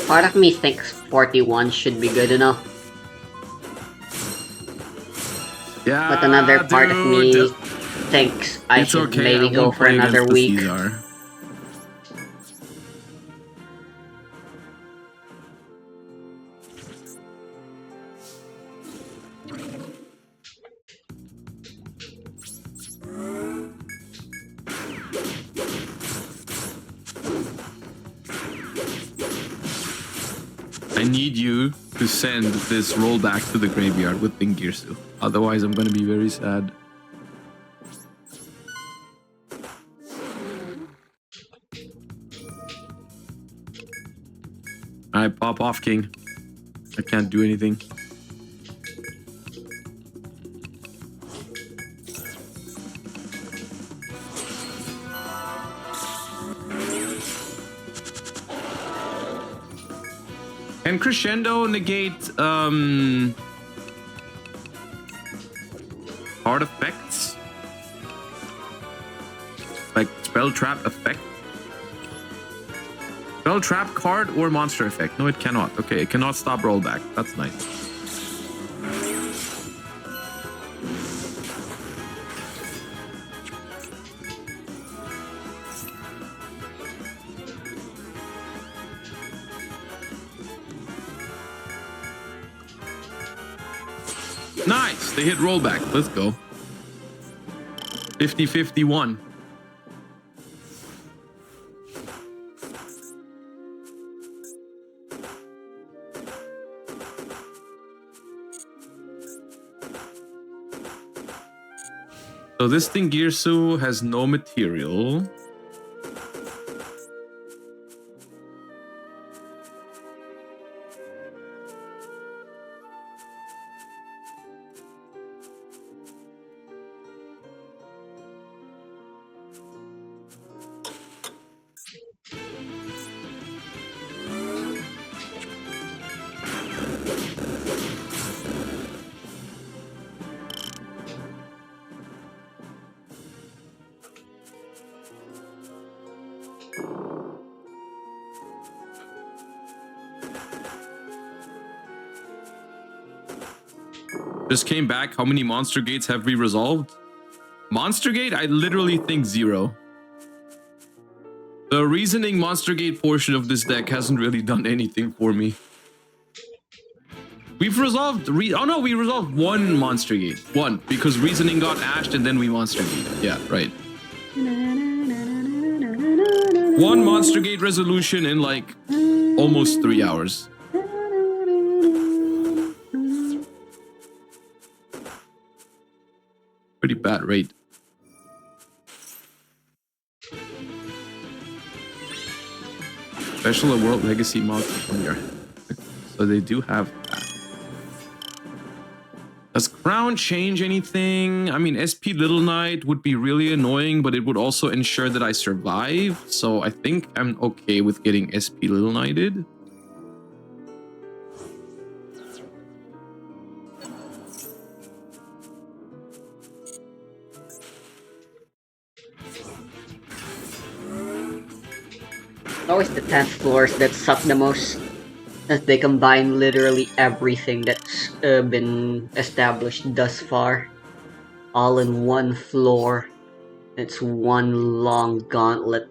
Part of me thinks 41 should be good enough. Yeah, But another part of me thinks I should maybe go for another week. I need you to send this rollback to the graveyard with Bingirsu. Otherwise, I'm going to be very sad. Alright, pop off, King. I can't do anything. Can Crescendo negate hard effects? Like spell trap effect? Spell trap card or monster effect? No, it cannot. Okay, it cannot stop rollback. That's nice. Nice! They hit rollback. Let's go. 50-51. So this thing Girsu has no material. Just came back. How many monster gates have we resolved? Monster gate, I literally think 0. The reasoning monster gate portion of this deck hasn't really done anything for me. We've resolved... oh no, we resolved 1 monster gate. 1, because reasoning got ashed and then we monster gate. Yeah, right. 1 monster gate resolution in like almost 3 hours. Pretty bad rate. Special World Legacy mod from here. So they do have that. Does Crown change anything? I mean, SP Little Knight would be really annoying, but it would also ensure that I survive. So I think I'm okay with getting SP Little Knighted. Always the 10th floors that suck the most, as they combine literally everything that's been established thus far, all in one floor. It's one long gauntlet.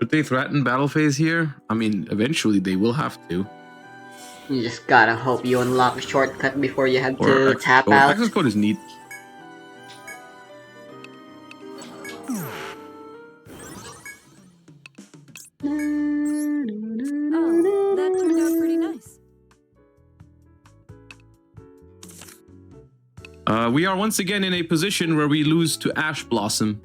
Should they threaten battle phase here? I mean, eventually they will have to. You just gotta hope you unlock a shortcut before you have Or to access tap code. out. Access code is neat. Oh, that turned out pretty nice. We are once again in a position where we lose to Ash Blossom.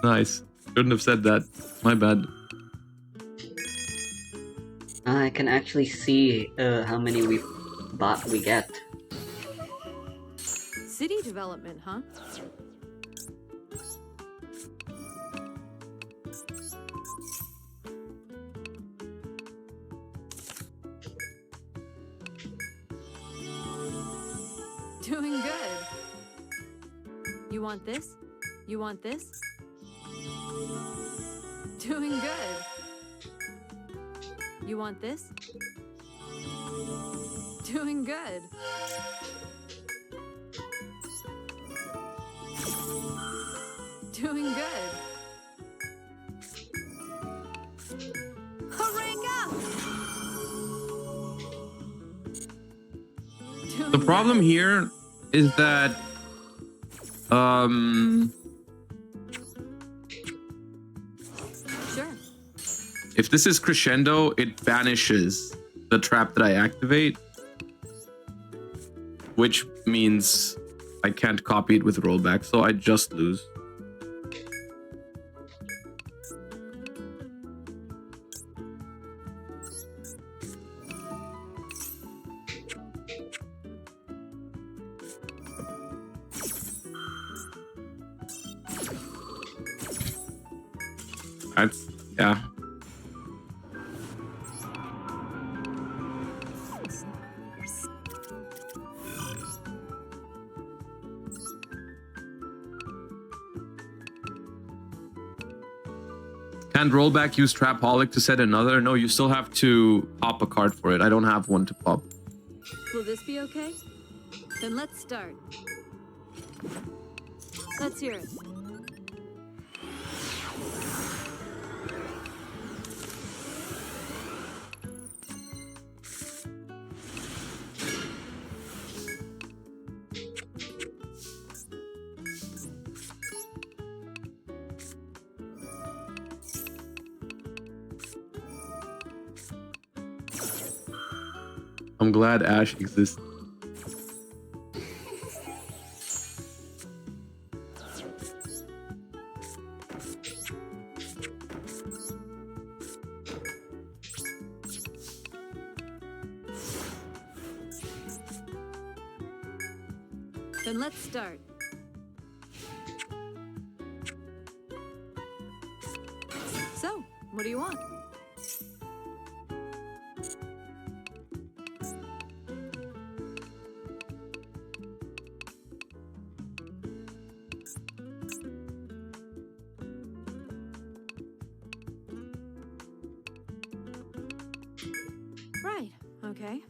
Nice. Shouldn't have said that. My bad. I can actually see how many we get. City development, huh? Doing good. You want this? You want this? Doing good. You want this? Doing good. Doing good. The problem here is that Sure. if this is crescendo, it banishes the trap that I activate, which means I can't copy it with rollback, so I just lose. Yeah. Can't rollback use Trapaholic to set another? No, you still have to pop a card for it. I don't have one to pop. Will this be okay? Then let's start. Let's hear it. I'm glad Ash exists. Then let's start. So, what do you want? Right, okay.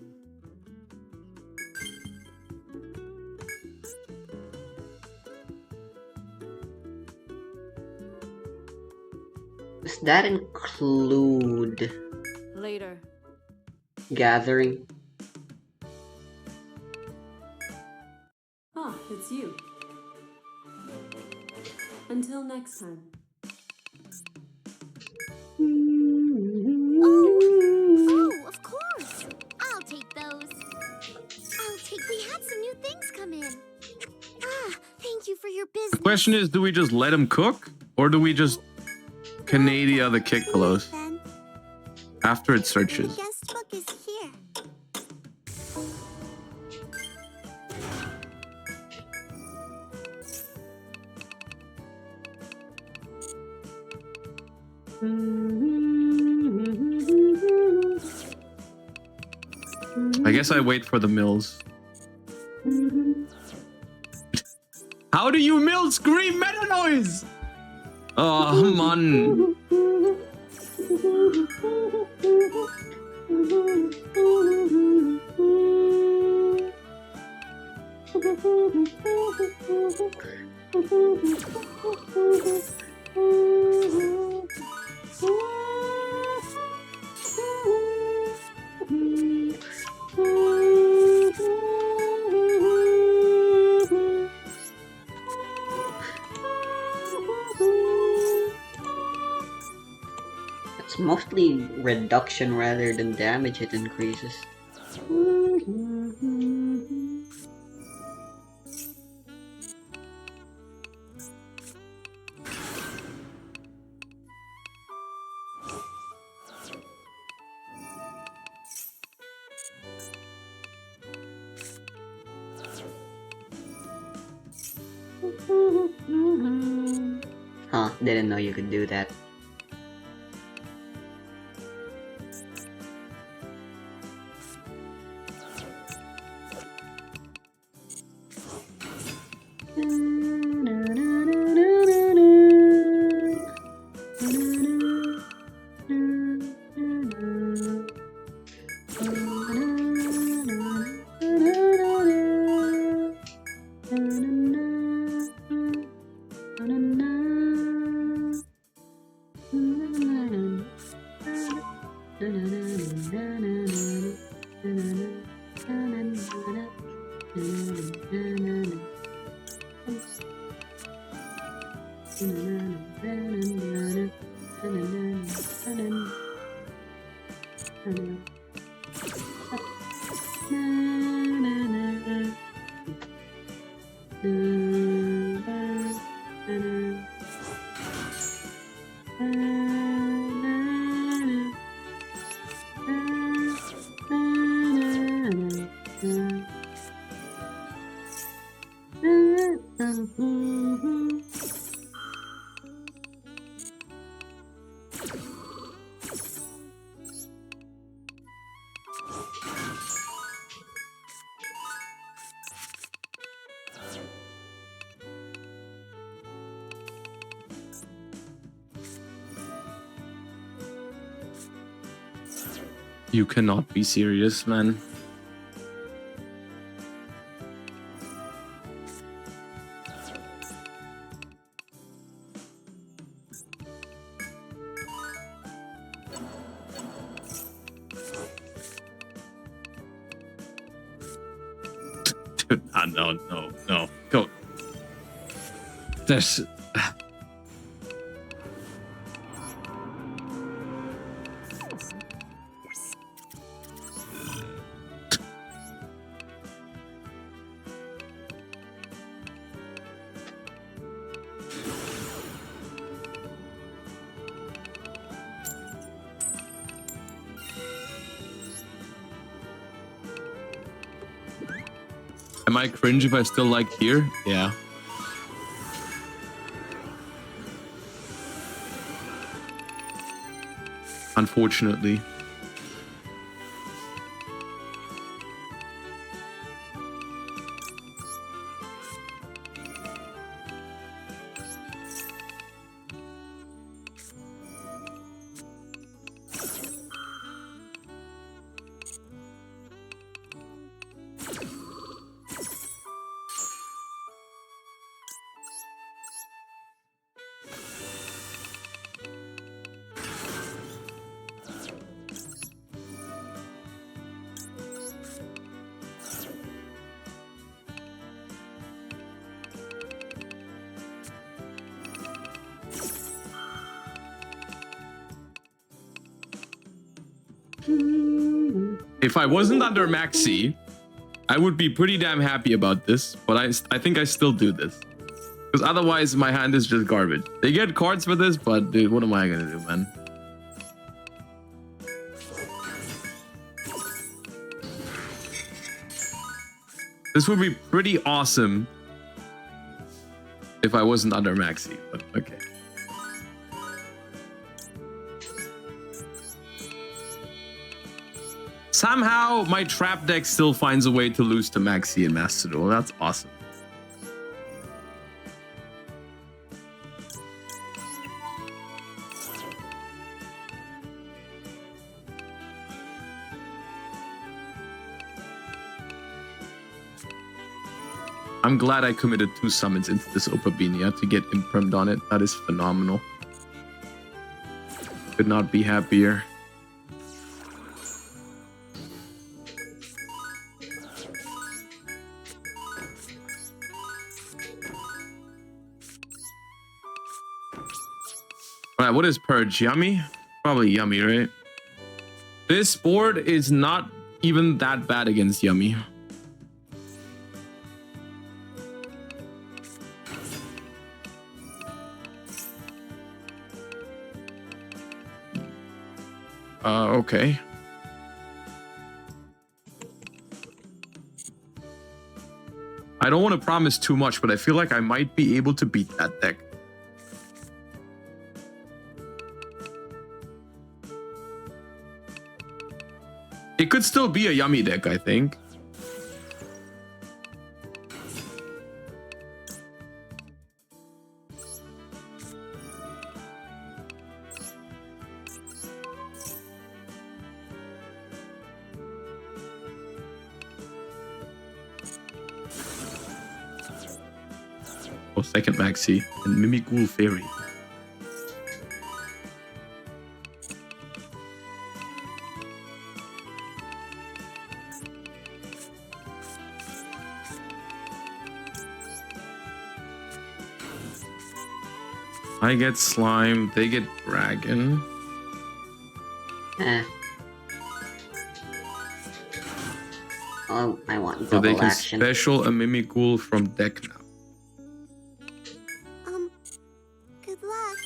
Does that include Later. gathering? Ah, it's you. Until next time. Oh, of course. I'll take those. We had some new things come in. Ah, thank you for your business. The question is, do we just let him cook? Or do we just Canadia the kick belows Then after it the searches? guest book is here. I guess I wait for the mills. How do you mill scream meta noise? Oh man. It's mostly reduction rather than damage it increases. Huh, didn't know you could do that. You cannot be serious, man. No. Go. There's... Am I cringe if I still like here? Yeah. Unfortunately. If I wasn't under Maxi, I would be pretty damn happy about this, but I think I still do this. Because otherwise, my hand is just garbage. They get cards for this, but dude, what am I gonna do, man? This would be pretty awesome if I wasn't under Maxi, but okay. Somehow, my trap deck still finds a way to lose to Maxi and Master Duel. That's awesome. I'm glad I committed 2 summons into this Opabinia to get imprimed on it. That is phenomenal. Could not be happier. Alright, what is Purge? Yummy? Probably Yummy, right? This board is not even that bad against Yummy. Okay. I don't want to promise too much, but I feel like I might be able to beat that deck. It could still be a Yummy deck, I think. Oh, second Maxi and Mimighoul Fairy. I get Slime, they get Dragon. Oh, I want So they double can action. special a Mimighoul from deck now. Good luck.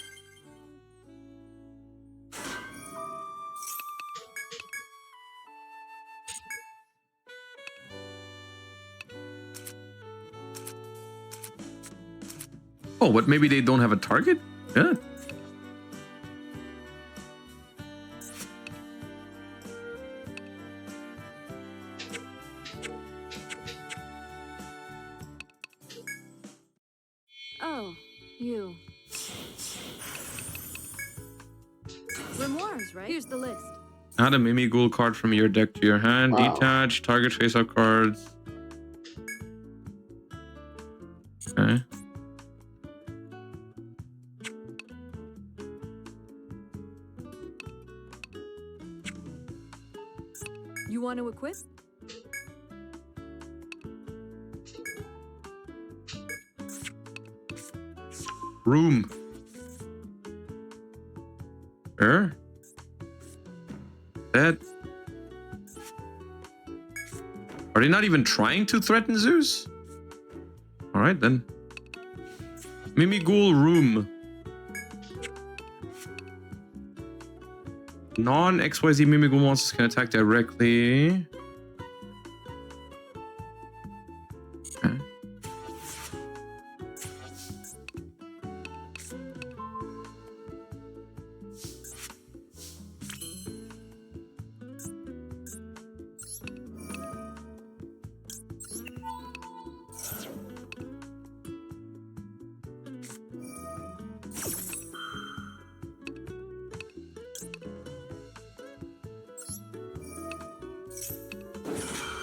Oh, but maybe they don't have a target? Yeah. Oh, you. Grimoires, right? Here's the list. Add a Mimighoul card from your deck to your hand. Wow. Detach, target face-up cards. Okay. You want to equip? Room. Sure. That. Are they not even trying to threaten Zeus? Alright then. Mimighoul Room. Non-XYZ Mimighoul monsters can attack directly. Okay.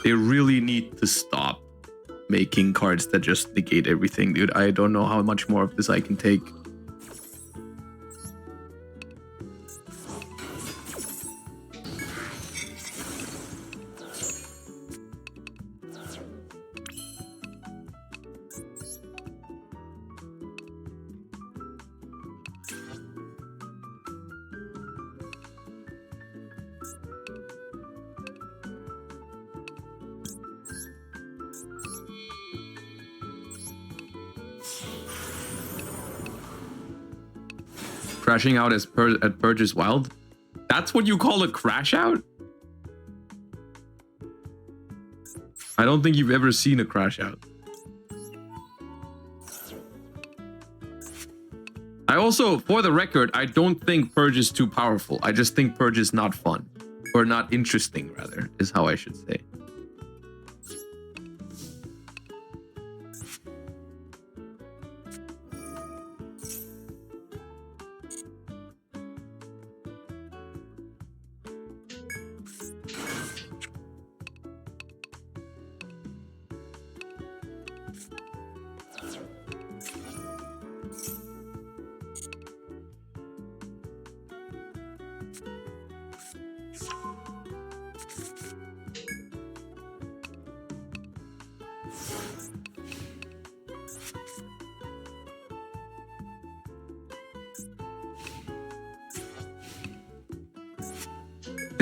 They really need to stop making cards that just negate everything, dude. I don't know how much more of this I can take. Crashing out as at Purge is wild. That's what you call a crash out? I don't think you've ever seen a crash out. I also, for the record, I don't think Purge is too powerful. I just think Purge is not fun. Or not interesting, rather, is how I should say.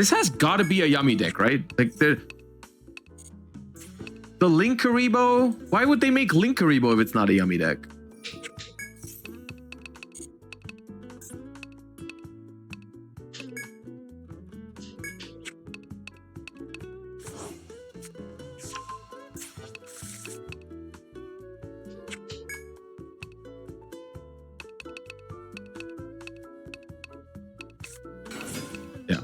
This has got to be a yummy deck, right? Like the Linkaribo. Why would they make Linkaribo if it's not a yummy deck? Yeah.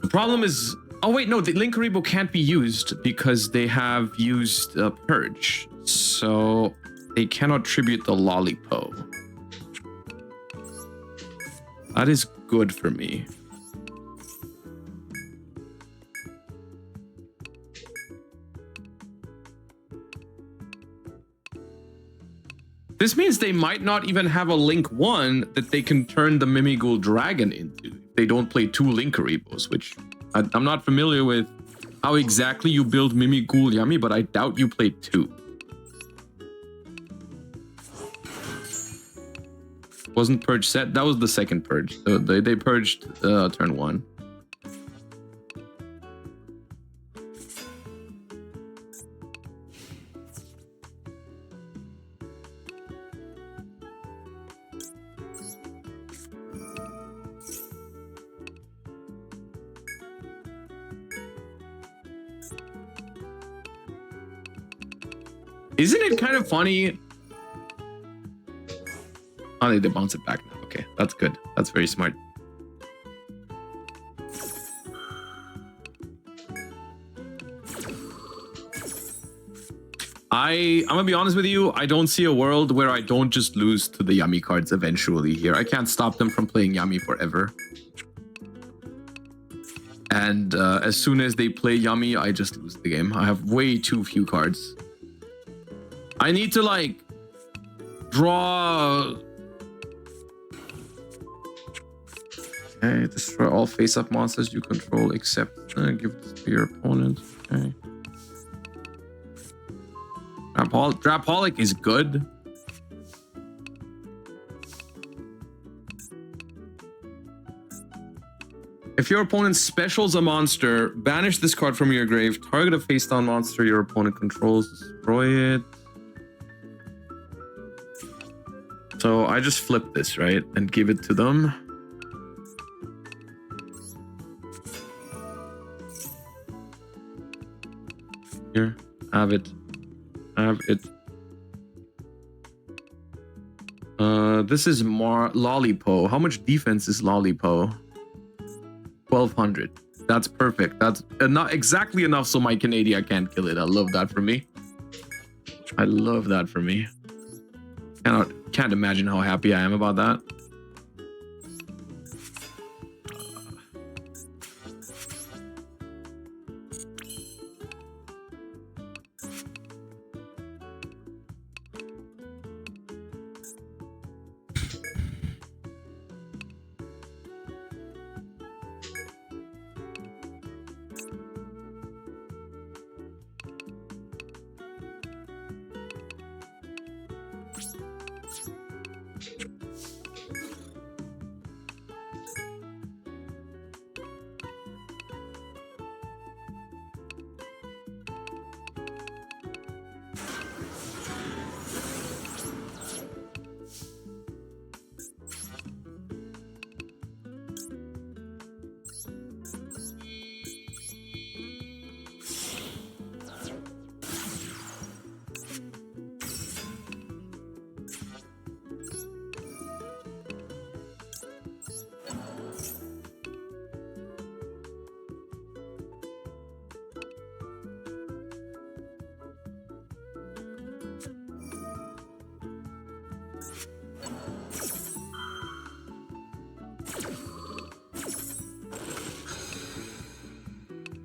The problem is, oh wait, no, the Linkaribo can't be used because they have used Purge, so they cannot tribute the Lollipo. That is good for me. This means they might not even have a Link 1 that they can turn the Mimighoul Dragon into. They don't play 2 Linkaribos, which I'm not familiar with how exactly you build Mimighoul Yummy, but I doubt you play 2. Wasn't Purge set? That was the second Purge. They purged turn 1. Isn't it kind of funny? Oh, they bounce it back now. Okay, that's good. That's very smart. I'm gonna be honest with you. I don't see a world where I don't just lose to the Yummy cards eventually here. I can't stop them from playing Yummy forever. And as soon as they play Yummy, I just lose the game. I have way too few cards. I need to like draw. Okay, destroy all face-up monsters you control except give it to your opponent. Okay. Drapaholic is good. If your opponent specials a monster, banish this card from your grave, target a face-down monster your opponent controls, destroy it. So I just flip this, right? And give it to them. Here, have it. Have it. This is Lollipo. How much defense is Lollipo? 1200. That's perfect. That's not exactly enough so my Canadian can't kill it. I love that for me. I love that for me. Can't imagine how happy I am about that.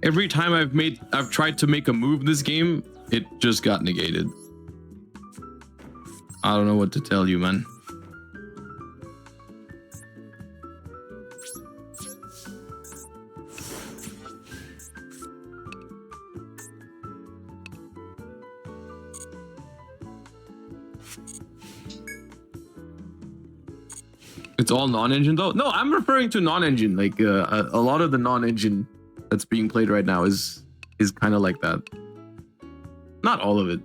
Every time I've tried to make a move this game, it just got negated. I don't know what to tell you, man. It's all non-engine though? No, I'm referring to non-engine. Like a lot of the non-engine that's being played right now is kind of like that. Not all of it.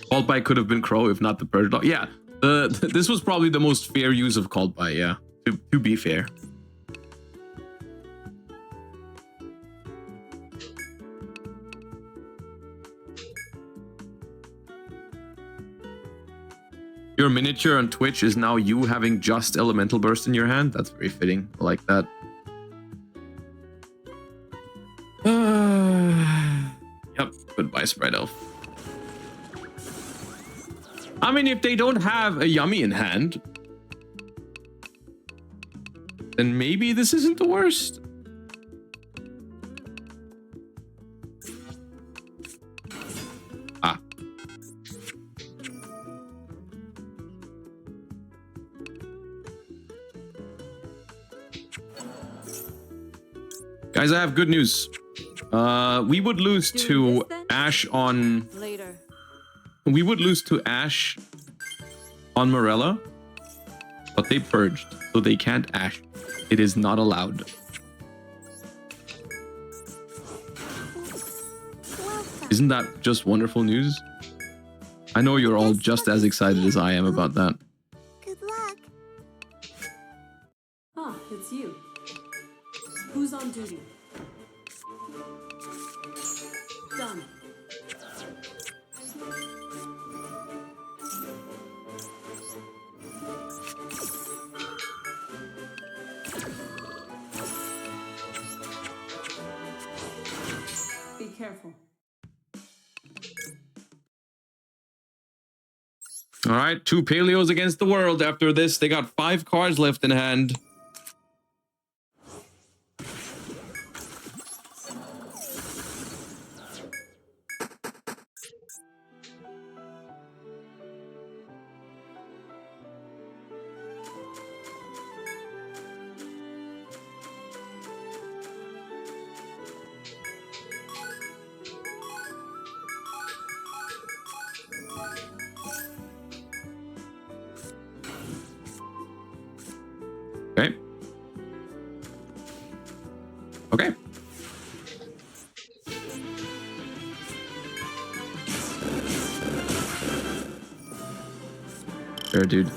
Called by could have been Crow if not the Purge Dog. Yeah, this was probably the most fair use of Called by. Yeah, to be fair. Your miniature on Twitch is now you having just Elemental Burst in your hand. That's very fitting. I like that. Yep. Goodbye, Sprite Elf. I mean, if they don't have a Yummy in hand, then maybe this isn't the worst. Ah. Guys, I have good news. We would lose to Ash on... Later. We would lose to Ash on Morella, but they purged, so they can't Ash. It is not allowed. Isn't that just wonderful news? I know you're all just as excited as I am about that. Good luck. Ah, it's you. Who's on duty? Done. Be careful. All right, 2 Paleos against the world. After this, they got 5 cards left in hand. Okay. Okay. Fair, dude.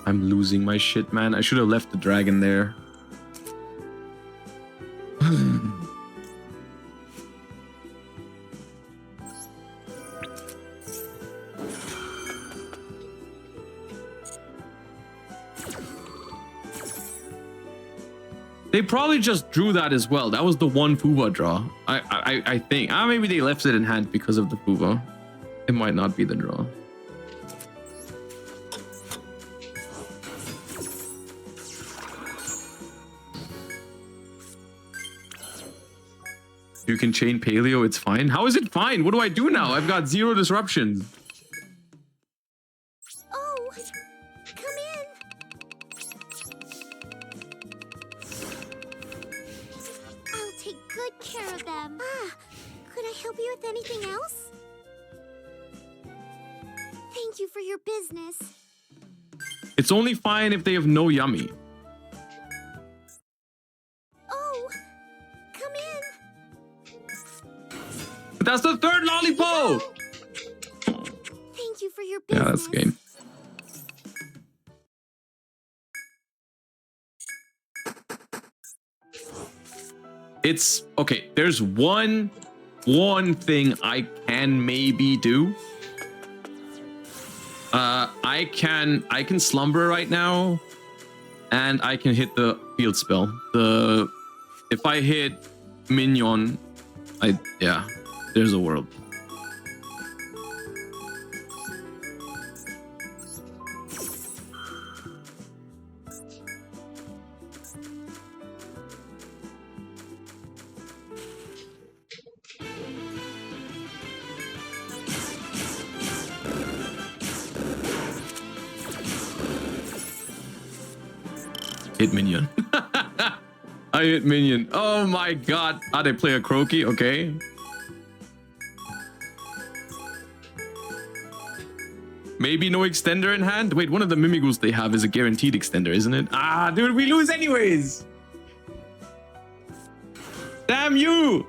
I'm losing my shit, man. I should have left the dragon there. They probably just drew that as well. That was the one Fuba draw. I think. Maybe they left it in hand because of the Fuba. It might not be the draw. You can chain Paleo, it's fine. How is it fine? What do I do now? I've got 0 disruptions. Oh, come in. of them. Ah, could I help you with anything else? Thank you for your business. It's only fine if they have no yummy. Oh, come in. That's the third lollipop. Thank you for your Yeah, business. that's the game. It's okay. There's one thing I can maybe do. I can slumber right now, and I can hit the field spell. If I hit minion, yeah, there's a world. Hit minion. I hit minion. Oh my god. Ah, they play a croaky. Okay. Maybe no extender in hand. Wait, one of the Mimigoos they have is a guaranteed extender, isn't it? Ah, dude, we lose anyways. Damn you.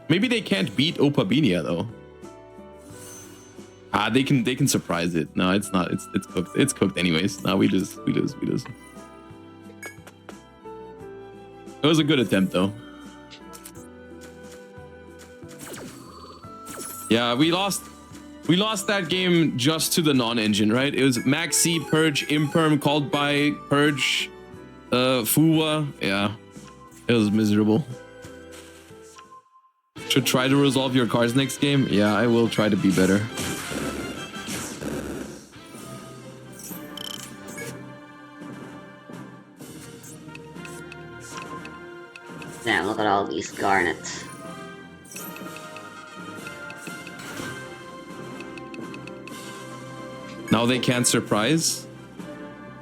Maybe they can't beat Opabinia though. Ah, they can surprise it. No, it's not. It's cooked. It's cooked anyways. No, we lose. It was a good attempt though. Yeah, we lost that game just to the non-engine, right? It was Maxi, Purge, Imperm, called by Purge, Fuwa. Yeah, it was miserable. Should try to resolve your cards next game. Yeah, I will try to be better. Damn, look at all these garnets. Now they can't surprise.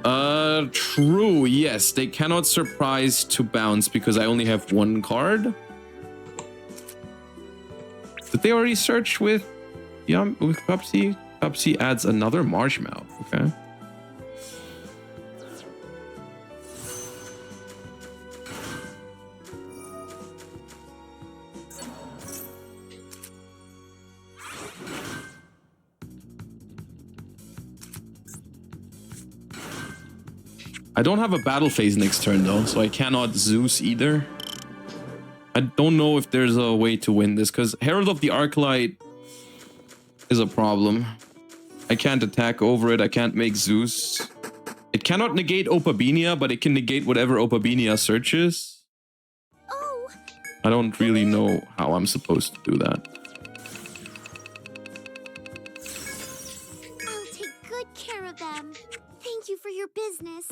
True. Yes, they cannot surprise to bounce because I only have one card. Did they already search with Pupsy? Pupsy adds another Marshmallow. Okay. I don't have a battle phase next turn though, so I cannot Zeus either. I don't know if there's a way to win this because Herald of the Arclight is a problem. I can't attack over it. I can't make Zeus. It cannot negate Opabinia, but it can negate whatever Opabinia searches. Oh, I don't really know how I'm supposed to do that. I'll take good care of them. Thank you for your business.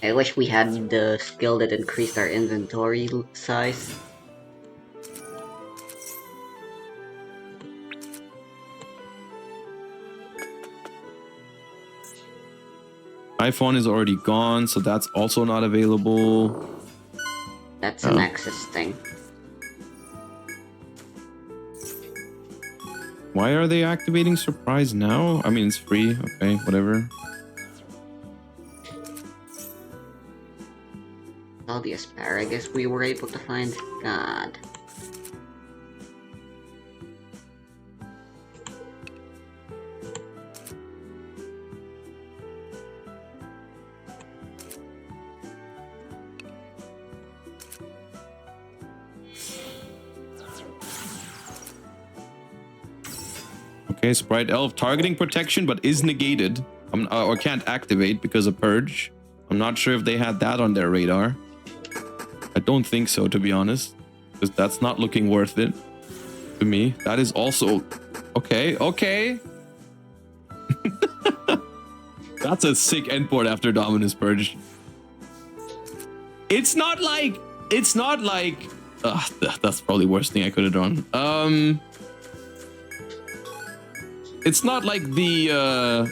I wish we had the skill that increased our inventory size. iPhone is already gone, so that's also not available. That's an Nexus thing. Why are they activating surprise now? I mean, it's free. Okay, whatever. All the asparagus we were able to find. God. Okay, Sprite Elf targeting protection, but is negated or can't activate because of Purge. I'm not sure if they had that on their radar. I don't think so, to be honest, because that's not looking worth it to me. That is also okay. Okay, that's a sick endport after Dominus Purge. It's not like that's probably the worst thing I could have done. It's not like the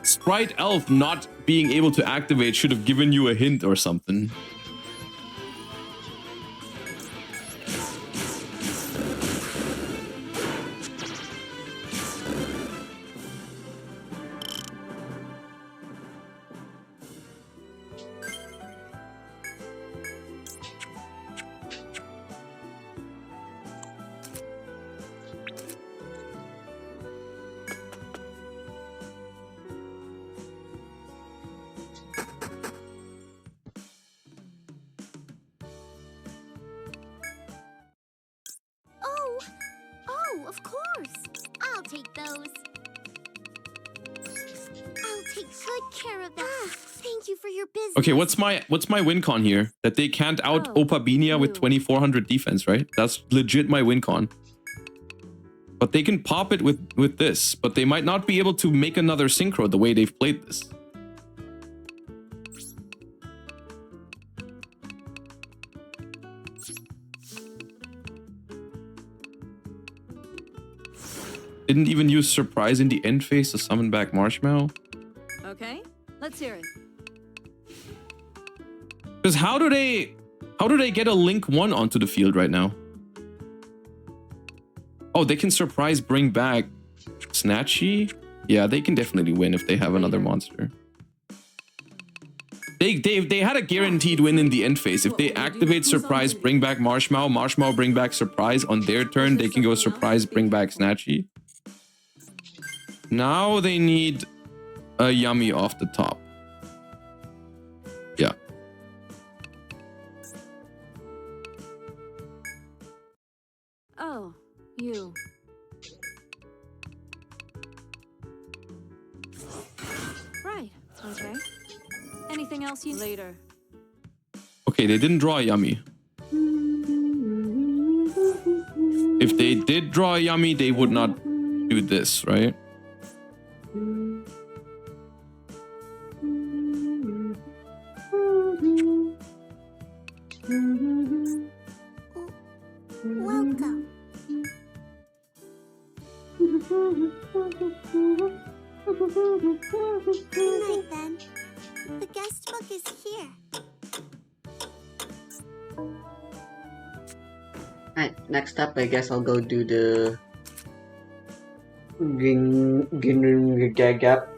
Sprite Elf not being able to activate should have given you a hint or something. Oh, oh, of course. I'll take those. I'll take good care of them. Ah, thank you for your business. Okay, what's my win con here? That they can't out Oh, Opabinia with you. 2400 defense, right? That's legit my win con. But they can pop it with this, but they might not be able to make another synchro the way they've played this. Didn't even use surprise in the end phase to summon back Marshmallow. Okay, let's hear it. Because how do they get a Link 1 onto the field right now? Oh, they can surprise bring back Snatchy? Yeah, they can definitely win if they have another monster. They had a guaranteed win in the end phase. If they activate surprise, bring back Marshmallow, Marshmallow bring back surprise on their turn, they can go surprise, bring back Snatchy. Now they need a Yummy off the top. Yeah. Oh, you. Right, okay. Anything else you later? Okay, they didn't draw a Yummy. If they did draw a Yummy, they would not do this, right? Welcome. Good night, then. The guest book is here. Alright, next up, I guess I'll go do the Gap.